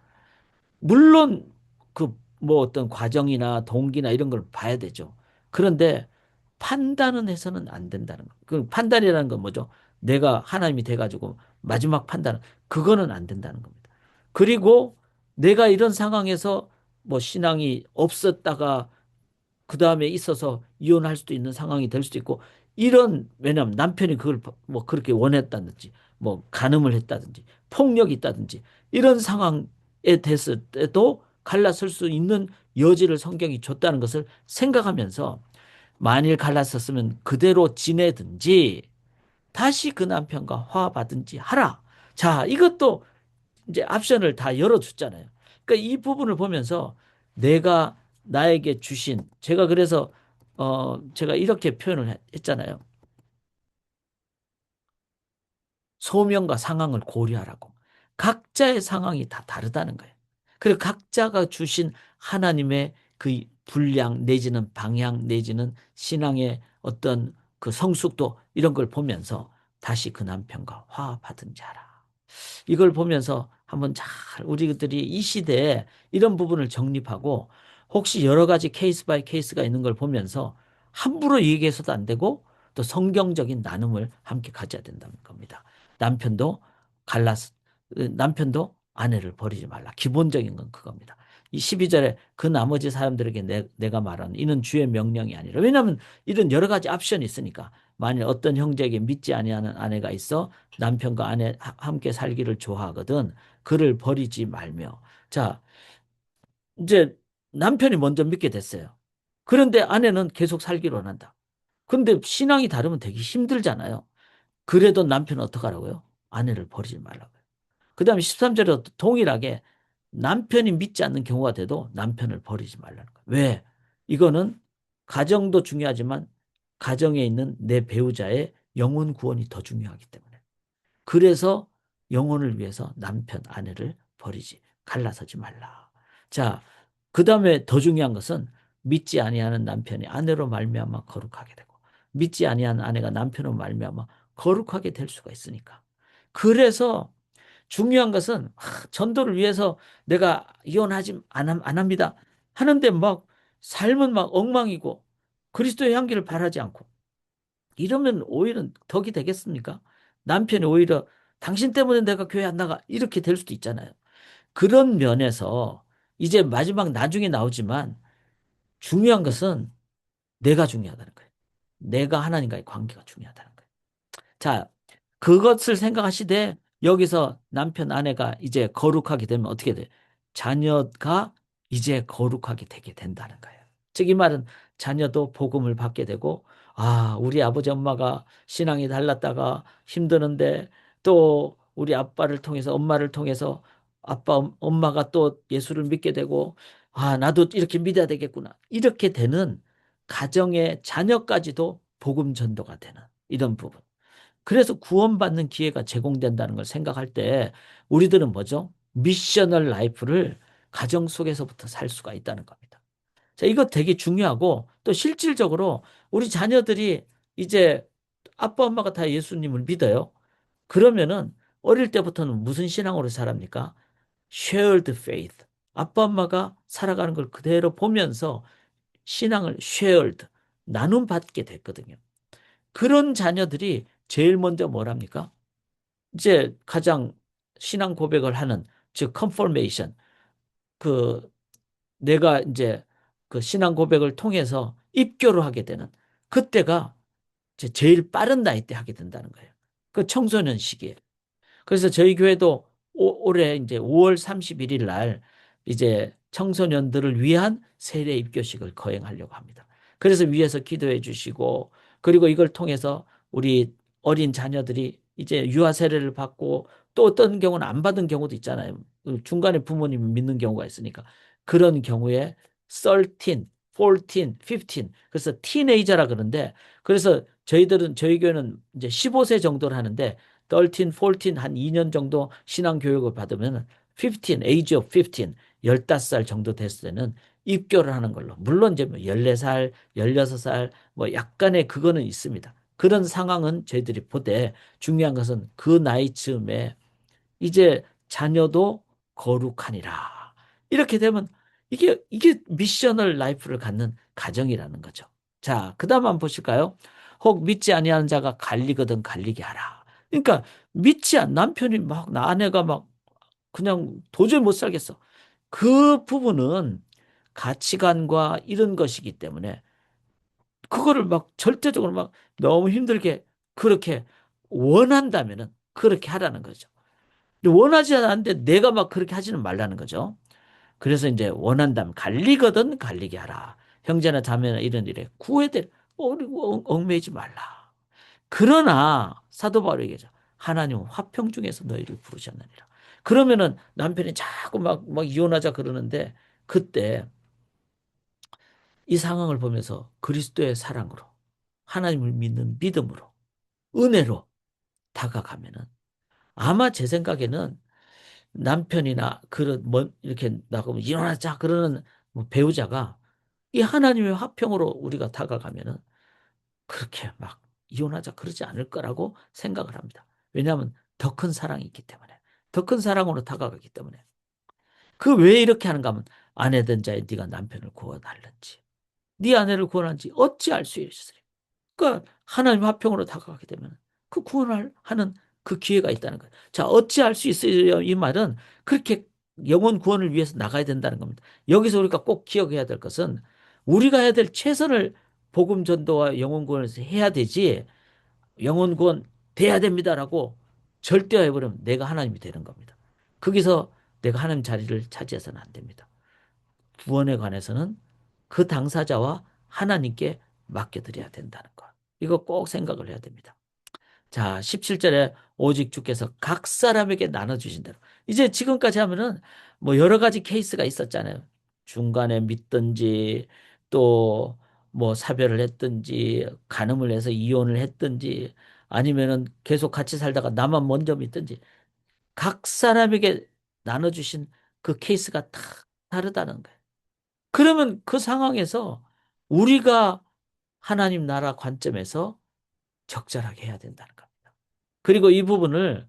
물론 그 뭐 어떤 과정이나 동기나 이런 걸 봐야 되죠. 그런데 판단은 해서는 안 된다는 거. 그 판단이라는 건 뭐죠? 내가 하나님이 돼가지고 마지막 판단은 그거는 안 된다는 겁니다. 그리고 내가 이런 상황에서 뭐 신앙이 없었다가 그 다음에 있어서 이혼할 수도 있는 상황이 될 수도 있고 이런 왜냐하면 남편이 그걸 뭐 그렇게 원했다든지 뭐 간음을 했다든지 폭력이 있다든지 이런 상황에 됐을 때도 갈라설 수 있는 여지를 성경이 줬다는 것을 생각하면서 만일 갈라섰으면 그대로 지내든지 다시 그 남편과 화합하든지 하라. 자, 이것도 이제 옵션을 다 열어줬잖아요. 그러니까 이 부분을 보면서 내가 나에게 주신 제가 그래서 제가 이렇게 표현을 했잖아요. 소명과 상황을 고려하라고. 각자의 상황이 다 다르다는 거예요. 그리고 각자가 주신 하나님의 그 분량 내지는 방향 내지는 신앙의 어떤 그 성숙도 이런 걸 보면서 다시 그 남편과 화합하든지 하라. 이걸 보면서 한번 잘 우리들이 이 시대에 이런 부분을 정립하고 혹시 여러 가지 케이스 바이 케이스가 있는 걸 보면서 함부로 얘기해서도 안 되고 또 성경적인 나눔을 함께 가져야 된다는 겁니다. 남편도 갈라서 남편도 아내를 버리지 말라. 기본적인 건 그겁니다. 이 12절에 그 나머지 사람들에게 내가 말하는 이는 주의 명령이 아니라 왜냐하면 이런 여러 가지 옵션이 있으니까 만일 어떤 형제에게 믿지 아니하는 아내가 있어 남편과 아내 함께 살기를 좋아하거든 그를 버리지 말며 자 이제 남편이 먼저 믿게 됐어요. 그런데 아내는 계속 살기를 원한다. 근데 신앙이 다르면 되게 힘들잖아요. 그래도 남편은 어떡하라고요? 아내를 버리지 말라고요. 그 다음에 13절에 동일하게 남편이 믿지 않는 경우가 돼도 남편을 버리지 말라는 거예요. 왜? 이거는 가정도 중요하지만 가정에 있는 내 배우자의 영혼 구원이 더 중요하기 때문에. 그래서 영혼을 위해서 남편, 아내를 버리지, 갈라서지 말라. 자, 그 다음에 더 중요한 것은 믿지 아니하는 남편이 아내로 말미암아 거룩하게 되고 믿지 아니하는 아내가 남편으로 말미암아 거룩하게 될 수가 있으니까. 그래서 중요한 것은 전도를 위해서 내가 이혼하지 안 합니다. 하는데 막 삶은 막 엉망이고 그리스도의 향기를 바라지 않고 이러면 오히려 덕이 되겠습니까? 남편이 오히려 당신 때문에 내가 교회 안 나가 이렇게 될 수도 있잖아요. 그런 면에서 이제 마지막 나중에 나오지만 중요한 것은 내가 중요하다는 거예요. 내가 하나님과의 관계가 중요하다는 거예요. 자, 그것을 생각하시되 여기서 남편 아내가 이제 거룩하게 되면 어떻게 돼? 자녀가 이제 거룩하게 되게 된다는 거예요. 즉 이 말은 자녀도 복음을 받게 되고 아, 우리 아버지 엄마가 신앙이 달랐다가 힘드는데 또 우리 아빠를 통해서 엄마를 통해서 엄마가 또 예수를 믿게 되고 아, 나도 이렇게 믿어야 되겠구나. 이렇게 되는 가정의 자녀까지도 복음 전도가 되는 이런 부분. 그래서 구원받는 기회가 제공된다는 걸 생각할 때 우리들은 뭐죠? 미셔널 라이프를 가정 속에서부터 살 수가 있다는 겁니다. 자, 이거 되게 중요하고 또 실질적으로 우리 자녀들이 이제 아빠 엄마가 다 예수님을 믿어요. 그러면은 어릴 때부터는 무슨 신앙으로 자랍니까? Shared faith. 아빠 엄마가 살아가는 걸 그대로 보면서 신앙을 shared, 나눔받게 됐거든요. 그런 자녀들이 제일 먼저 뭐랍니까? 이제 가장 신앙 고백을 하는 즉 컨퍼메이션 그 내가 이제 그 신앙 고백을 통해서 입교를 하게 되는 그때가 이제 제일 빠른 나이 때 하게 된다는 거예요. 그 청소년 시기에. 그래서 저희 교회도 올해 이제 5월 31일 날 이제 청소년들을 위한 세례 입교식을 거행하려고 합니다. 그래서 위에서 기도해 주시고 그리고 이걸 통해서 우리 어린 자녀들이 이제 유아 세례를 받고 또 어떤 경우는 안 받은 경우도 있잖아요. 중간에 부모님이 믿는 경우가 있으니까 그런 경우에 13, 14, 15 그래서 티네이저라 그러는데 그래서 저희 교회는 이제 15세 정도를 하는데 13, 14, 한 2년 정도 신앙 교육을 받으면 15, age of 15, 15살 정도 됐을 때는 입교를 하는 걸로. 물론 이제 뭐 14살, 16살 뭐 약간의 그거는 있습니다. 그런 상황은 저희들이 보되 중요한 것은 그 나이쯤에 이제 자녀도 거룩하니라. 이렇게 되면 이게 미셔널 라이프를 갖는 가정이라는 거죠. 자, 그다음 한번 보실까요? 혹 믿지 아니하는 자가 갈리거든 갈리게 하라. 그러니까 남편이 막 나 아내가 막 그냥 도저히 못 살겠어. 그 부분은 가치관과 이런 것이기 때문에 그거를 막 절대적으로 막 너무 힘들게 그렇게 원한다면은 그렇게 하라는 거죠. 원하지 않는데 내가 막 그렇게 하지는 말라는 거죠. 그래서 이제 원한다면 갈리거든 갈리게 하라. 형제나 자매나 이런 일에 구애될 얽매이지 말라. 그러나 사도 바울이 얘기하죠. 하나님은 화평 중에서 너희를 부르셨느니라. 그러면은 남편이 자꾸 막 이혼하자 그러는데 그때 이 상황을 보면서 그리스도의 사랑으로 하나님을 믿는 믿음으로 은혜로 다가가면은 아마 제 생각에는 남편이나 그런 뭐 이렇게 나가면 이혼하자 그러는 뭐 배우자가 이 하나님의 화평으로 우리가 다가가면은 그렇게 막 이혼하자 그러지 않을 거라고 생각을 합니다. 왜냐하면 더 큰 사랑이 있기 때문에. 더 큰 사랑으로 다가가기 때문에. 그 왜 이렇게 하는가 하면 아내 된 자의 네가 남편을 구원할는지 네 아내를 구원한지 어찌 알 수 있으리. 그러니까 하나님 화평으로 다가가게 되면 그 구원을 하는 그 기회가 있다는 거예요. 자, 어찌 알 수 있어요? 이 말은 그렇게 영혼 구원을 위해서 나가야 된다는 겁니다. 여기서 우리가 꼭 기억해야 될 것은 우리가 해야 될 최선을 복음 전도와 영혼 구원에서 해야 되지 영혼 구원 돼야 됩니다라고 절대화해버리면 내가 하나님이 되는 겁니다. 거기서 내가 하나님 자리를 차지해서는 안 됩니다. 구원에 관해서는 그 당사자와 하나님께 맡겨드려야 된다는 것. 이거 꼭 생각을 해야 됩니다. 자, 17절에 오직 주께서 각 사람에게 나눠주신 대로. 이제 지금까지 하면은 뭐 여러 가지 케이스가 있었잖아요. 중간에 믿든지 또 뭐 사별을 했든지 간음을 해서 이혼을 했든지 아니면은 계속 같이 살다가 나만 먼저 믿든지 각 사람에게 나눠주신 그 케이스가 다 다르다는 거예요. 그러면 그 상황에서 우리가 하나님 나라 관점에서 적절하게 해야 된다는 겁니다. 그리고 이 부분을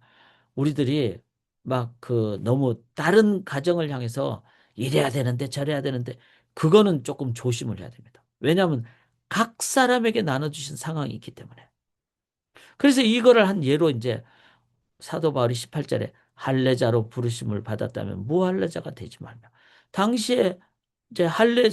우리들이 막 그 너무 다른 가정을 향해서 이래야 되는데 저래야 되는데 그거는 조금 조심을 해야 됩니다. 왜냐하면 각 사람에게 나눠주신 상황이 있기 때문에. 그래서 이거를 한 예로 이제 사도 바울이 18절에 할례자로 부르심을 받았다면 무할례자가 되지 말며. 당시에 이제 할례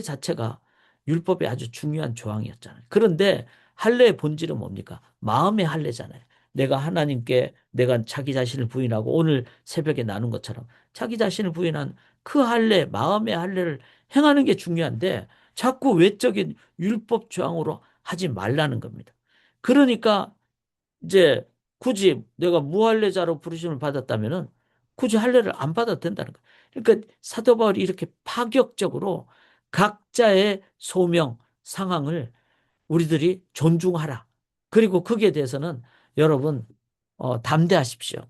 자체가 율법의 아주 중요한 조항이었잖아요. 그런데 할례의 본질은 뭡니까? 마음의 할례잖아요. 내가 하나님께 내가 자기 자신을 부인하고 오늘 새벽에 나눈 것처럼 자기 자신을 부인한 그 할례, 마음의 할례를 행하는 게 중요한데 자꾸 외적인 율법 조항으로 하지 말라는 겁니다. 그러니까 이제 굳이 내가 무할례자로 부르심을 받았다면은 굳이 할례를 안 받아도 된다는 거예요. 그러니까 사도 바울이 이렇게 파격적으로 각자의 소명, 상황을 우리들이 존중하라. 그리고 거기에 대해서는 여러분 담대하십시오.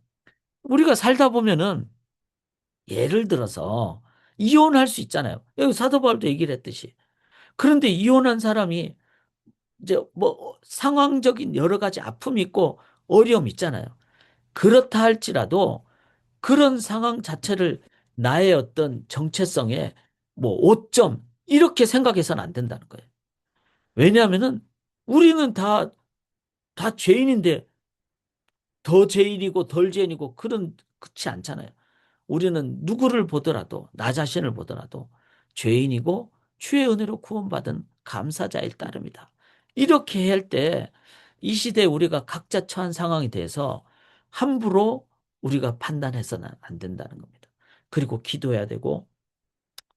우리가 살다 보면은 예를 들어서 이혼할 수 있잖아요. 여기 사도 바울도 얘기를 했듯이. 그런데 이혼한 사람이 이제 뭐 상황적인 여러 가지 아픔이 있고 어려움이 있잖아요. 그렇다 할지라도 그런 상황 자체를 나의 어떤 정체성에 뭐 오점 이렇게 생각해서는 안 된다는 거예요. 왜냐하면은 우리는 다 죄인인데 더 죄인이고 덜 죄인이고 그렇지 않잖아요. 우리는 누구를 보더라도 나 자신을 보더라도 죄인이고 주의 은혜로 구원받은 감사자일 따름이다. 이렇게 할 때 이 시대에 우리가 각자 처한 상황에 대해서 함부로 우리가 판단해서는 안 된다는 겁니다. 그리고 기도해야 되고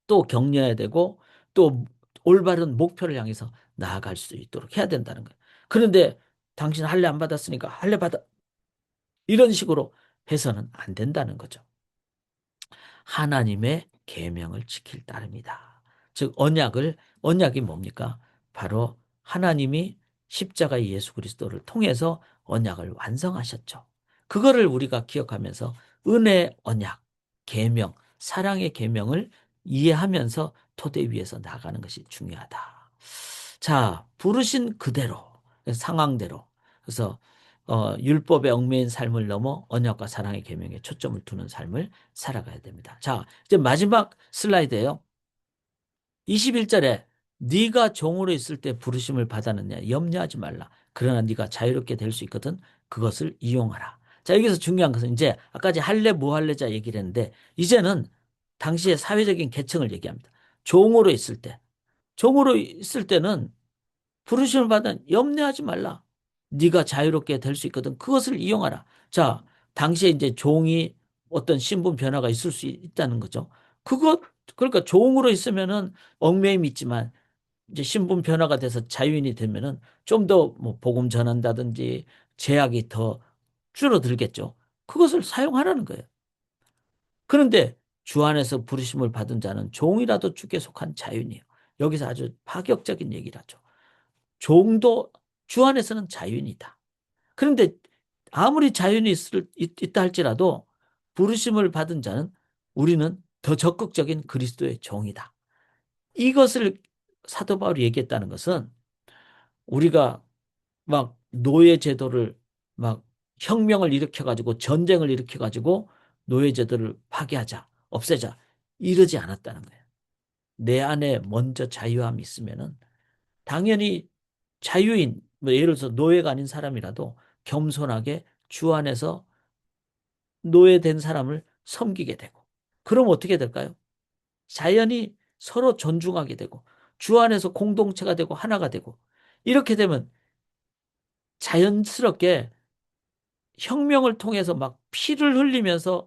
또 격려해야 되고 또 올바른 목표를 향해서 나아갈 수 있도록 해야 된다는 거예요. 그런데 당신 할례 안 받았으니까 할례 받아 이런 식으로 해서는 안 된다는 거죠. 하나님의 계명을 지킬 따름이다. 즉 언약이 뭡니까? 바로 하나님이 십자가의 예수 그리스도를 통해서 언약을 완성하셨죠. 그거를 우리가 기억하면서 은혜 언약, 계명, 사랑의 계명을 이해하면서 토대 위에서 나가는 것이 중요하다. 자, 부르신 그대로 상황대로 그래서 율법에 얽매인 삶을 넘어 언약과 사랑의 계명에 초점을 두는 삶을 살아가야 됩니다. 자, 이제 마지막 슬라이드예요. 21절에 네가 종으로 있을 때 부르심을 받았느냐 염려하지 말라. 그러나 네가 자유롭게 될 수 있거든 그것을 이용하라. 자, 여기서 중요한 것은 이제 아까지 할례 무할례자 얘기를 했는데 이제는 당시의 사회적인 계층을 얘기합니다. 종으로 있을 때. 종으로 있을 때는 부르심을 받은 염려하지 말라. 네가 자유롭게 될 수 있거든. 그것을 이용하라. 자, 당시에 이제 종이 어떤 신분 변화가 있을 수 있다는 거죠. 그것 그러니까 종으로 있으면은 얽매임이 있지만 이제 신분 변화가 돼서 자유인이 되면은 좀 더 뭐 복음 전한다든지 제약이 더 줄어들겠죠. 그것을 사용하라는 거예요. 그런데 주 안에서 부르심을 받은 자는 종이라도 주께 속한 자유인이에요. 여기서 아주 파격적인 얘기를 하죠. 종도 주 안에서는 자유인이다. 그런데 아무리 자유인이 있다 할지라도 부르심을 받은 자는 우리는 더 적극적인 그리스도의 종이다. 이것을 사도 바울이 얘기했다는 것은 우리가 막 노예 제도를 막 혁명을 일으켜가지고 전쟁을 일으켜가지고 노예 제도를 파괴하자, 없애자 이러지 않았다는 거예요. 내 안에 먼저 자유함이 있으면은 당연히 자유인, 뭐 예를 들어서 노예가 아닌 사람이라도 겸손하게 주 안에서 노예된 사람을 섬기게 되고. 그럼 어떻게 될까요? 자연히 서로 존중하게 되고, 주 안에서 공동체가 되고, 하나가 되고, 이렇게 되면 자연스럽게 혁명을 통해서 막 피를 흘리면서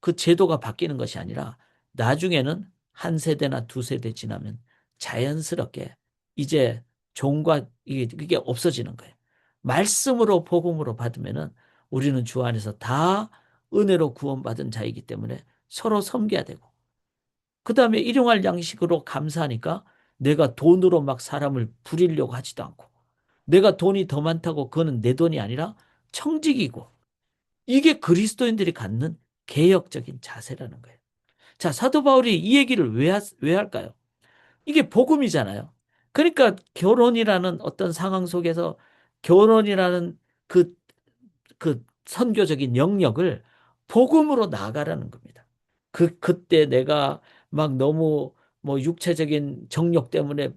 그 제도가 바뀌는 것이 아니라 나중에는 한 세대나 두 세대 지나면 자연스럽게 이제 종과 이게 없어지는 거예요. 말씀으로 복음으로 받으면은 우리는 주 안에서 다 은혜로 구원받은 자이기 때문에 서로 섬겨야 되고 그다음에 일용할 양식으로 감사하니까 내가 돈으로 막 사람을 부리려고 하지도 않고, 내가 돈이 더 많다고 그거는 내 돈이 아니라 청직이고, 이게 그리스도인들이 갖는 개혁적인 자세라는 거예요. 자, 사도 바울이 이 얘기를 왜 할까요? 이게 복음이잖아요. 그러니까 결혼이라는 어떤 상황 속에서 결혼이라는 그, 그 선교적인 영역을 복음으로 나아가라는 겁니다. 그때 내가 막 너무 뭐 육체적인 정욕 때문에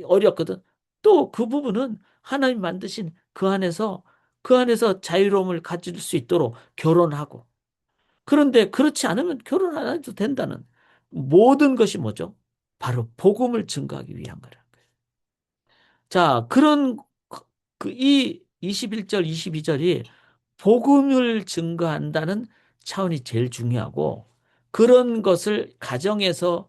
어렵거든. 또 그 부분은 하나님 만드신 그 안에서 자유로움을 가질 수 있도록 결혼하고. 그런데 그렇지 않으면 결혼 안 해도 된다는 모든 것이 뭐죠? 바로 복음을 증거하기 위한 거라는 거예요. 자, 이 21절, 22절이 복음을 증거한다는 차원이 제일 중요하고 그런 것을 가정에서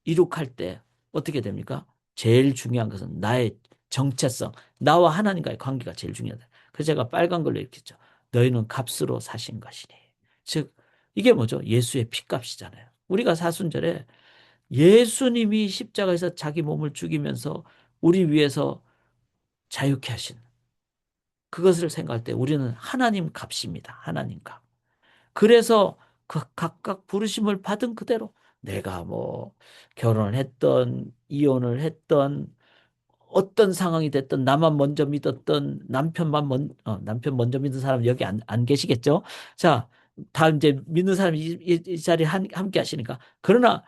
이룩할 때 어떻게 됩니까? 제일 중요한 것은 나의 정체성, 나와 하나님과의 관계가 제일 중요하다. 그래서 제가 빨간 걸로 이렇게 했죠. 너희는 값으로 사신 것이니. 즉, 이게 뭐죠? 예수의 피값이잖아요. 우리가 사순절에 예수님이 십자가에서 자기 몸을 죽이면서 우리 위해서 자유케 하신 그것을 생각할 때 우리는 하나님 값입니다. 하나님 값. 그래서 그 각각 부르심을 받은 그대로 내가 뭐 결혼을 했던 이혼을 했던 어떤 상황이 됐든 나만 먼저 믿었던 남편 먼저 믿은 사람 여기 안 계시겠죠? 자, 다 이제 믿는 사람이 이 자리에 함께 하시니까. 그러나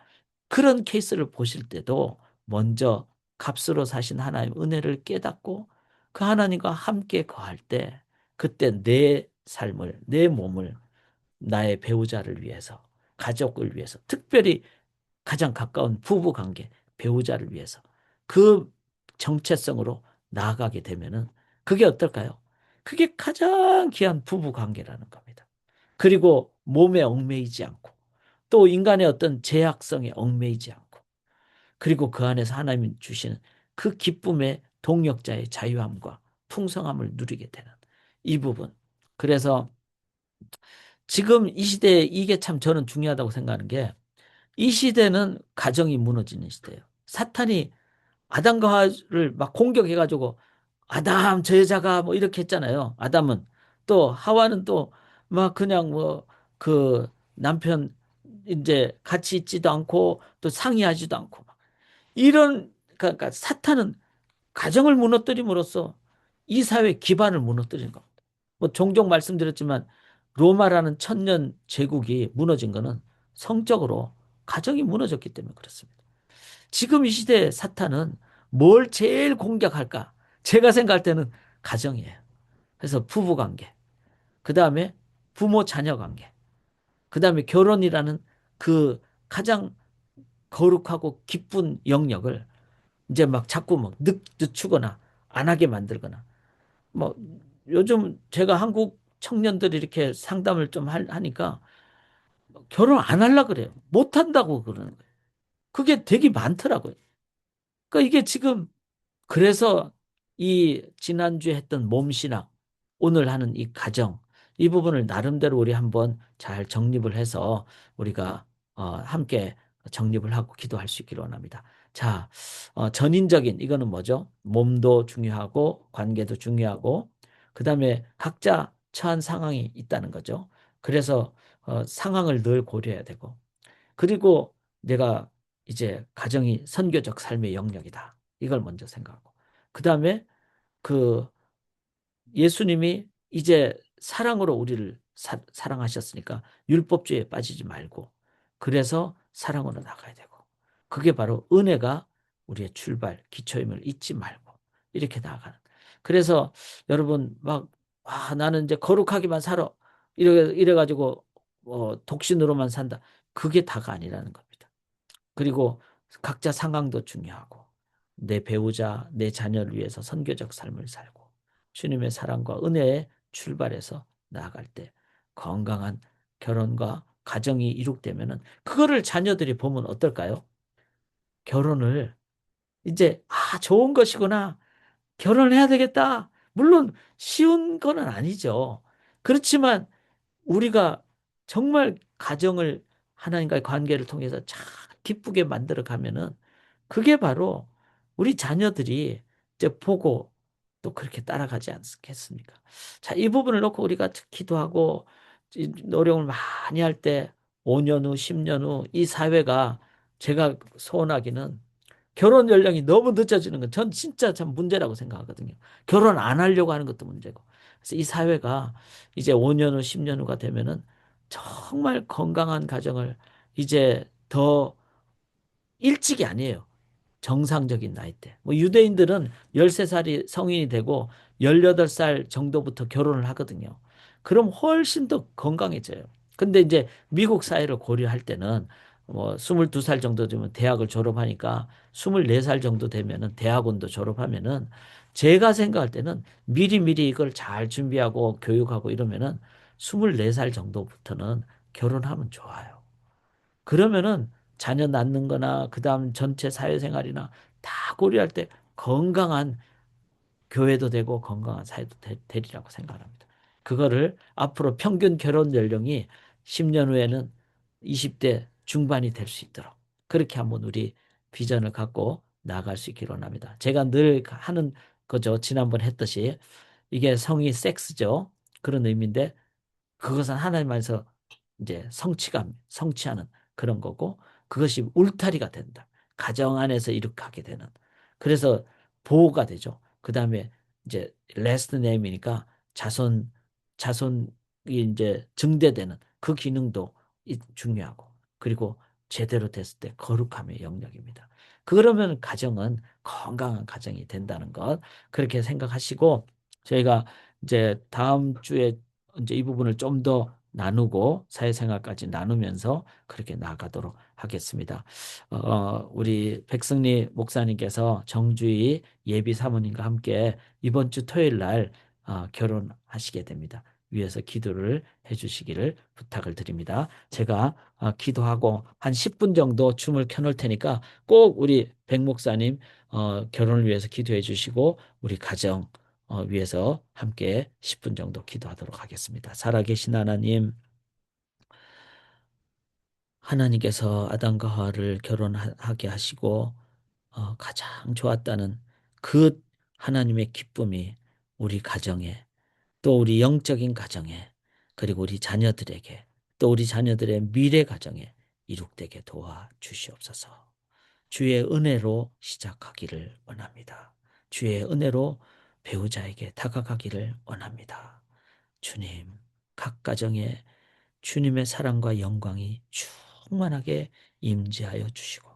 그런 케이스를 보실 때도 먼저 값으로 사신 하나님 은혜를 깨닫고 그 하나님과 함께 거할 때 그때 내 삶을, 내 몸을 나의 배우자를 위해서, 가족을 위해서, 특별히 가장 가까운 부부 관계, 배우자를 위해서 그 정체성으로 나아가게 되면은 그게 어떨까요? 그게 가장 귀한 부부 관계라는 겁니다. 그리고 몸에 얽매이지 않고 또 인간의 어떤 제약성에 얽매이지 않고 그리고 그 안에서 하나님이 주시는 그 기쁨의 동력자의 자유함과 풍성함을 누리게 되는 이 부분. 그래서 지금 이 시대에 이게 참 저는 중요하다고 생각하는 게 이 시대는 가정이 무너지는 시대예요. 사탄이 아담과 하와를 막 공격해가지고 아담 저 여자가 뭐 이렇게 했잖아요. 아담은 또 하와는 또 막 그냥 뭐 그 남편 이제 같이 있지도 않고 또 상의하지도 않고 이런 그러니까 사탄은 가정을 무너뜨림으로써 이 사회 기반을 무너뜨리는 겁니다. 뭐 종종 말씀드렸지만 로마라는 천년 제국이 무너진 거는 성적으로 가정이 무너졌기 때문에 그렇습니다. 지금 이 시대의 사탄은 뭘 제일 공격할까? 제가 생각할 때는 가정이에요. 그래서 부부 관계, 그 다음에 부모 자녀 관계, 그 다음에 결혼이라는 그 가장 거룩하고 기쁜 영역을 이제 막 자꾸 막 늦추거나 안 하게 만들거나 뭐 요즘 제가 한국 청년들이 이렇게 상담을 좀 하니까 결혼 안 하려 그래요. 못 한다고 그러는 거예요. 그게 되게 많더라고요. 그러니까 이게 지금 그래서 이 지난주에 했던 몸신학, 오늘 하는 이 가정, 이 부분을 나름대로 우리 한번 잘 정립을 해서 우리가 함께 정립을 하고 기도할 수 있기를 원합니다. 자, 전인적인 이거는 뭐죠? 몸도 중요하고 관계도 중요하고 그다음에 각자 처한 상황이 있다는 거죠. 그래서 상황을 늘 고려해야 되고 그리고 내가 이제 가정이 선교적 삶의 영역이다. 이걸 먼저 생각하고. 그 다음에 그 예수님이 이제 사랑으로 우리를 사랑하셨으니까 율법주의에 빠지지 말고 그래서 사랑으로 나가야 되고 그게 바로 은혜가 우리의 출발, 기초임을 잊지 말고 이렇게 나아가는. 그래서 여러분 막 나는 이제 거룩하게만 살아 이래가지고 독신으로만 산다. 그게 다가 아니라는 겁니다. 그리고 각자 상황도 중요하고 내 배우자, 내 자녀를 위해서 선교적 삶을 살고 주님의 사랑과 은혜에 출발해서 나아갈 때 건강한 결혼과 가정이 이룩되면은 그거를 자녀들이 보면 어떨까요? 결혼을 이제 좋은 것이구나. 결혼해야 되겠다. 물론 쉬운 거는 아니죠. 그렇지만 우리가 정말 가정을 하나님과의 관계를 통해서 참 기쁘게 만들어 가면은 그게 바로 우리 자녀들이 이제 보고 또 그렇게 따라가지 않겠습니까? 자, 이 부분을 놓고 우리가 기도하고 노력을 많이 할 때 5년 후, 10년 후 이 사회가 제가 소원하기는 결혼 연령이 너무 늦어지는 건 전 진짜 참 문제라고 생각하거든요. 결혼 안 하려고 하는 것도 문제고. 그래서 이 사회가 이제 5년 후, 10년 후가 되면은 정말 건강한 가정을 이제 더 일찍이 아니에요. 정상적인 나이대. 뭐 유대인들은 13살이 성인이 되고 18살 정도부터 결혼을 하거든요. 그럼 훨씬 더 건강해져요. 근데 이제 미국 사회를 고려할 때는 뭐 22살 정도 되면 대학을 졸업하니까 24살 정도 되면은 대학원도 졸업하면은 제가 생각할 때는 미리미리 이걸 잘 준비하고 교육하고 이러면은 24살 정도부터는 결혼하면 좋아요. 그러면은 자녀 낳는 거나 그다음 전체 사회생활이나 다 고려할 때 건강한 교회도 되고 건강한 사회도 되리라고 생각합니다. 그거를 앞으로 평균 결혼 연령이 10년 후에는 20대 중반이 될 수 있도록 그렇게 한번 우리 비전을 갖고 나아갈 수 있기를 원합니다. 제가 늘 하는 거죠. 지난번 했듯이 이게 성이 섹스죠. 그런 의미인데 그것은 하나님 안에서 이제 성취감, 성취하는 그런 거고 그것이 울타리가 된다. 가정 안에서 이렇게 하게 되는. 그래서 보호가 되죠. 그다음에 이제 레스트 네임이니까 자손 자손이 이제 증대되는 그 기능도 중요하고 그리고 제대로 됐을 때 거룩함의 영역입니다. 그러면 가정은 건강한 가정이 된다는 것 그렇게 생각하시고 저희가 이제 다음 주에 이제 이 부분을 좀 더 나누고 사회생활까지 나누면서 그렇게 나아가도록 하겠습니다. 우리 백승리 목사님께서 정주희 예비 사모님과 함께 이번 주 토요일 날 결혼하시게 됩니다. 위에서 기도를 해주시기를 부탁을 드립니다. 제가 기도하고 한 10분 정도 춤을 켜놓을 테니까 꼭 우리 백 목사님 결혼을 위해서 기도해 주시고 우리 가정 위해서 함께 10분 정도 기도하도록 하겠습니다. 살아계신 하나님, 하나님께서 아담과 하와를 결혼하게 하시고 가장 좋았다는 그 하나님의 기쁨이 우리 가정에 또 우리 영적인 가정에 그리고 우리 자녀들에게 또 우리 자녀들의 미래 가정에 이룩되게 도와 주시옵소서. 주의 은혜로 시작하기를 원합니다. 주의 은혜로 배우자에게 다가가기를 원합니다. 주님, 각 가정에 주님의 사랑과 영광이 충만하게 임재하여 주시고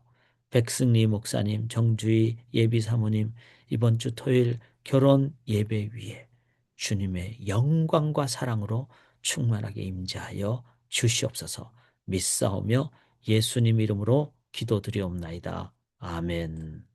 백승리 목사님, 정주희 예비 사모님 이번 주 토요일 결혼 예배 위에 주님의 영광과 사랑으로 충만하게 임재하여 주시옵소서 믿사오며 예수님 이름으로 기도드리옵나이다. 아멘.